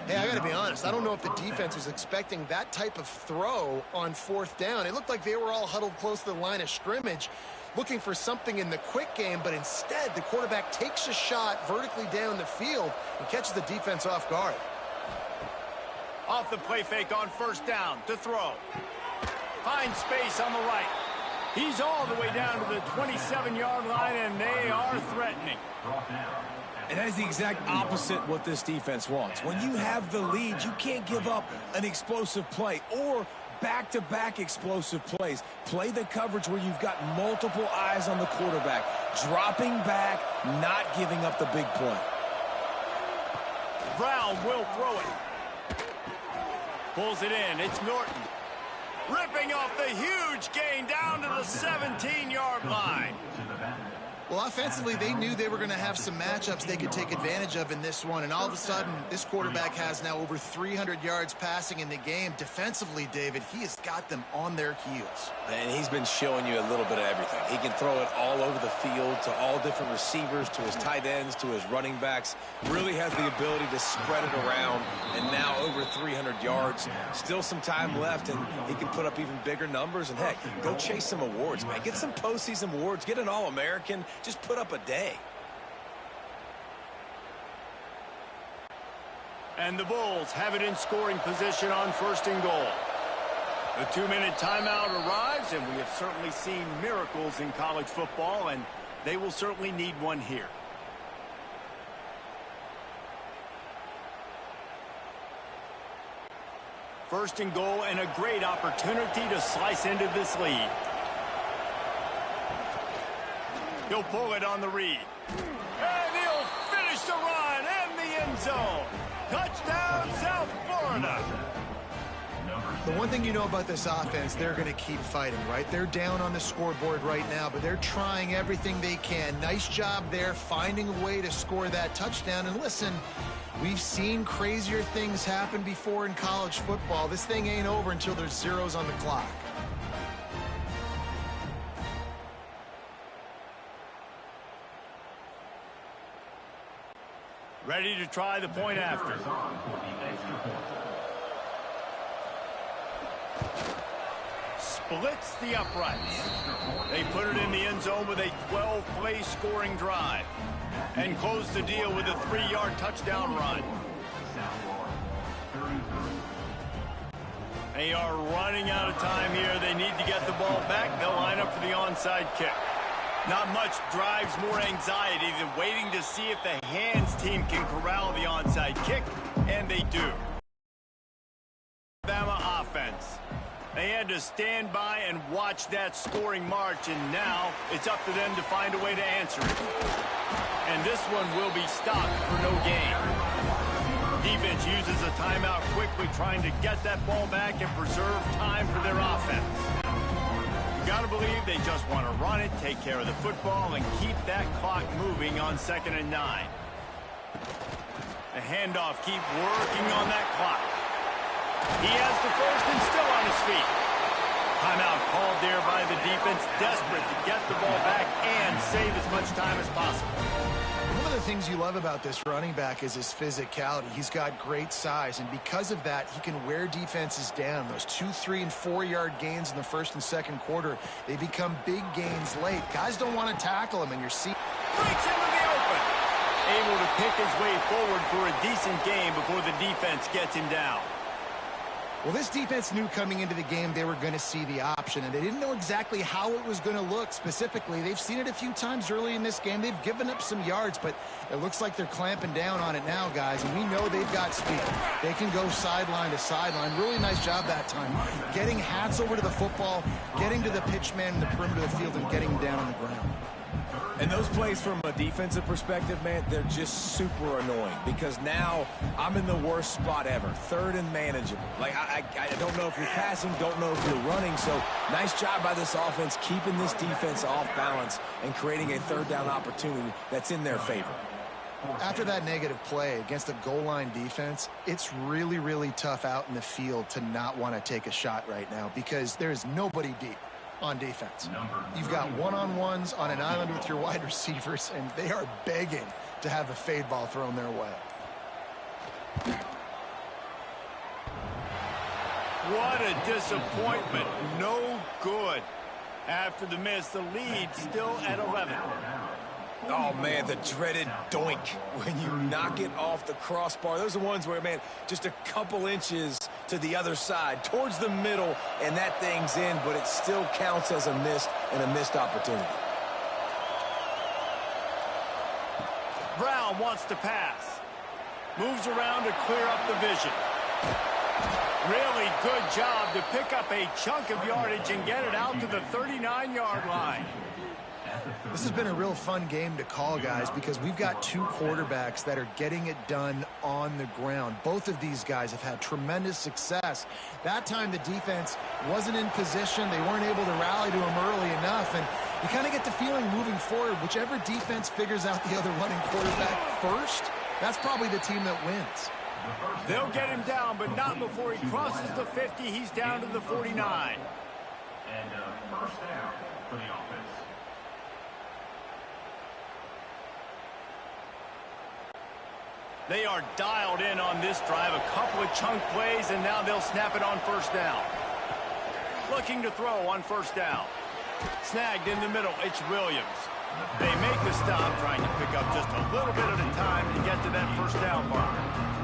Hey, I got to be honest. I don't know if the defense was expecting that type of throw on fourth down. It looked like they were all huddled close to the line of scrimmage, looking for something in the quick game, but instead the quarterback takes a shot vertically down the field and catches the defense off guard. Off the play fake on first down to throw. Finds space on the right. He's all the way down to the 27-yard line, and they are threatening. And that is the exact opposite what this defense wants. When you have the lead, you can't give up an explosive play or back-to-back explosive plays. Play the coverage where you've got multiple eyes on the quarterback, dropping back, not giving up the big play. Brown will throw it. Pulls it in. It's Norton. Ripping off the huge gain down to the 17-yard line. Well, offensively, they knew they were going to have some matchups they could take advantage of in this one, and all of a sudden, this quarterback has now over 300 yards passing in the game. Defensively, David, he has got them on their heels. And he's been showing you a little bit of everything. He can throw it all over the field to all different receivers, to his tight ends, to his running backs. Really has the ability to spread it around, and now over 300 yards. Still some time left, and he can put up even bigger numbers. And, heck, go chase some awards, man. Get some postseason awards. Get an All-American. Just put up a day. And the Bulls have it in scoring position on first and goal. The 2-minute timeout arrives, and we have certainly seen miracles in college football, and they will certainly need one here. First and goal, and a great opportunity to slice into this lead. He'll pull it on the read. And he'll finish the run in the end zone. Touchdown, South Florida. The one thing you know about this offense, they're going to keep fighting, right? They're down on the scoreboard right now, but they're trying everything they can. Nice job there, finding a way to score that touchdown. And listen, we've seen crazier things happen before in college football. This thing ain't over until there's zeros on the clock. Ready to try the point after. Splits the uprights. They put it in the end zone with a 12-play scoring drive. And close the deal with a 3-yard touchdown run. They are running out of time here. They need to get the ball back. They'll line up for the onside kick. Not much drives more anxiety than waiting to see if the hands team can corral the onside kick, and they do. Alabama offense. They had to stand by and watch that scoring march, and now it's up to them to find a way to answer it. And this one will be stopped for no gain. Defense uses a timeout quickly, trying to get that ball back and preserve time for their offense. Gotta believe they just want to run it, take care of the football, and keep that clock moving on 2nd and 9. The handoff, keep working on that clock. He has the first and still on his feet. Timeout called there by the defense, desperate to get the ball back and save as much time as possible. One of the things you love about this running back is his physicality. He's got great size, and because of that, he can wear defenses down. Those 2-, 3-, and 4-yard gains in the first and second quarter, they become big gains late. Guys don't want to tackle him, and you're seeing... Breaks into the open. Able to pick his way forward for a decent game before the defense gets him down. Well, this defense knew coming into the game they were going to see the option, and they didn't know exactly how it was going to look specifically. They've seen it a few times early in this game. They've given up some yards, but it looks like they're clamping down on it now, guys, and we know they've got speed. They can go sideline to sideline. Really nice job that time. Getting hats over to the football, getting to the pitch man in the perimeter of the field, and getting him down on the ground. And those plays from a defensive perspective, man, they're just super annoying because now I'm in the worst spot ever, 3rd and manageable. Like, I don't know if you're passing, don't know if you're running. So nice job by this offense keeping this defense off balance and creating a 3rd down opportunity that's in their favor. After that negative play against a goal line defense, it's really, really tough out in the field to not want to take a shot right now because there's nobody deep. on defense. You've got one-on-ones on an island with your wide receivers, and they are begging to have a fade ball thrown their way. What a disappointment. No good. After the miss, the lead still at 11. Oh, man, the dreaded doink when you knock it off the crossbar. Those are the ones where, man, just a couple inches to the other side, towards the middle, and that thing's in, but it still counts as a missed opportunity. Brown wants to pass. Moves around to clear up the vision. Really good job to pick up a chunk of yardage and get it out to the 39-yard line. This has been a real fun game to call, guys, because we've got two quarterbacks that are getting it done on the ground. Both of these guys have had tremendous success. That time the defense wasn't in position. They weren't able to rally to him early enough, and you kind of get the feeling moving forward, whichever defense figures out the other running quarterback first, that's probably the team that wins. They'll get him down, but not before he crosses the 50. He's down to the 49. And first down for the offense. They are dialed in on this drive. A couple of chunk plays, and now they'll snap it on first down. Looking to throw on first down. Snagged in the middle. It's Williams. They make the stop, trying to pick up just a little bit at a time to get to that first down marker.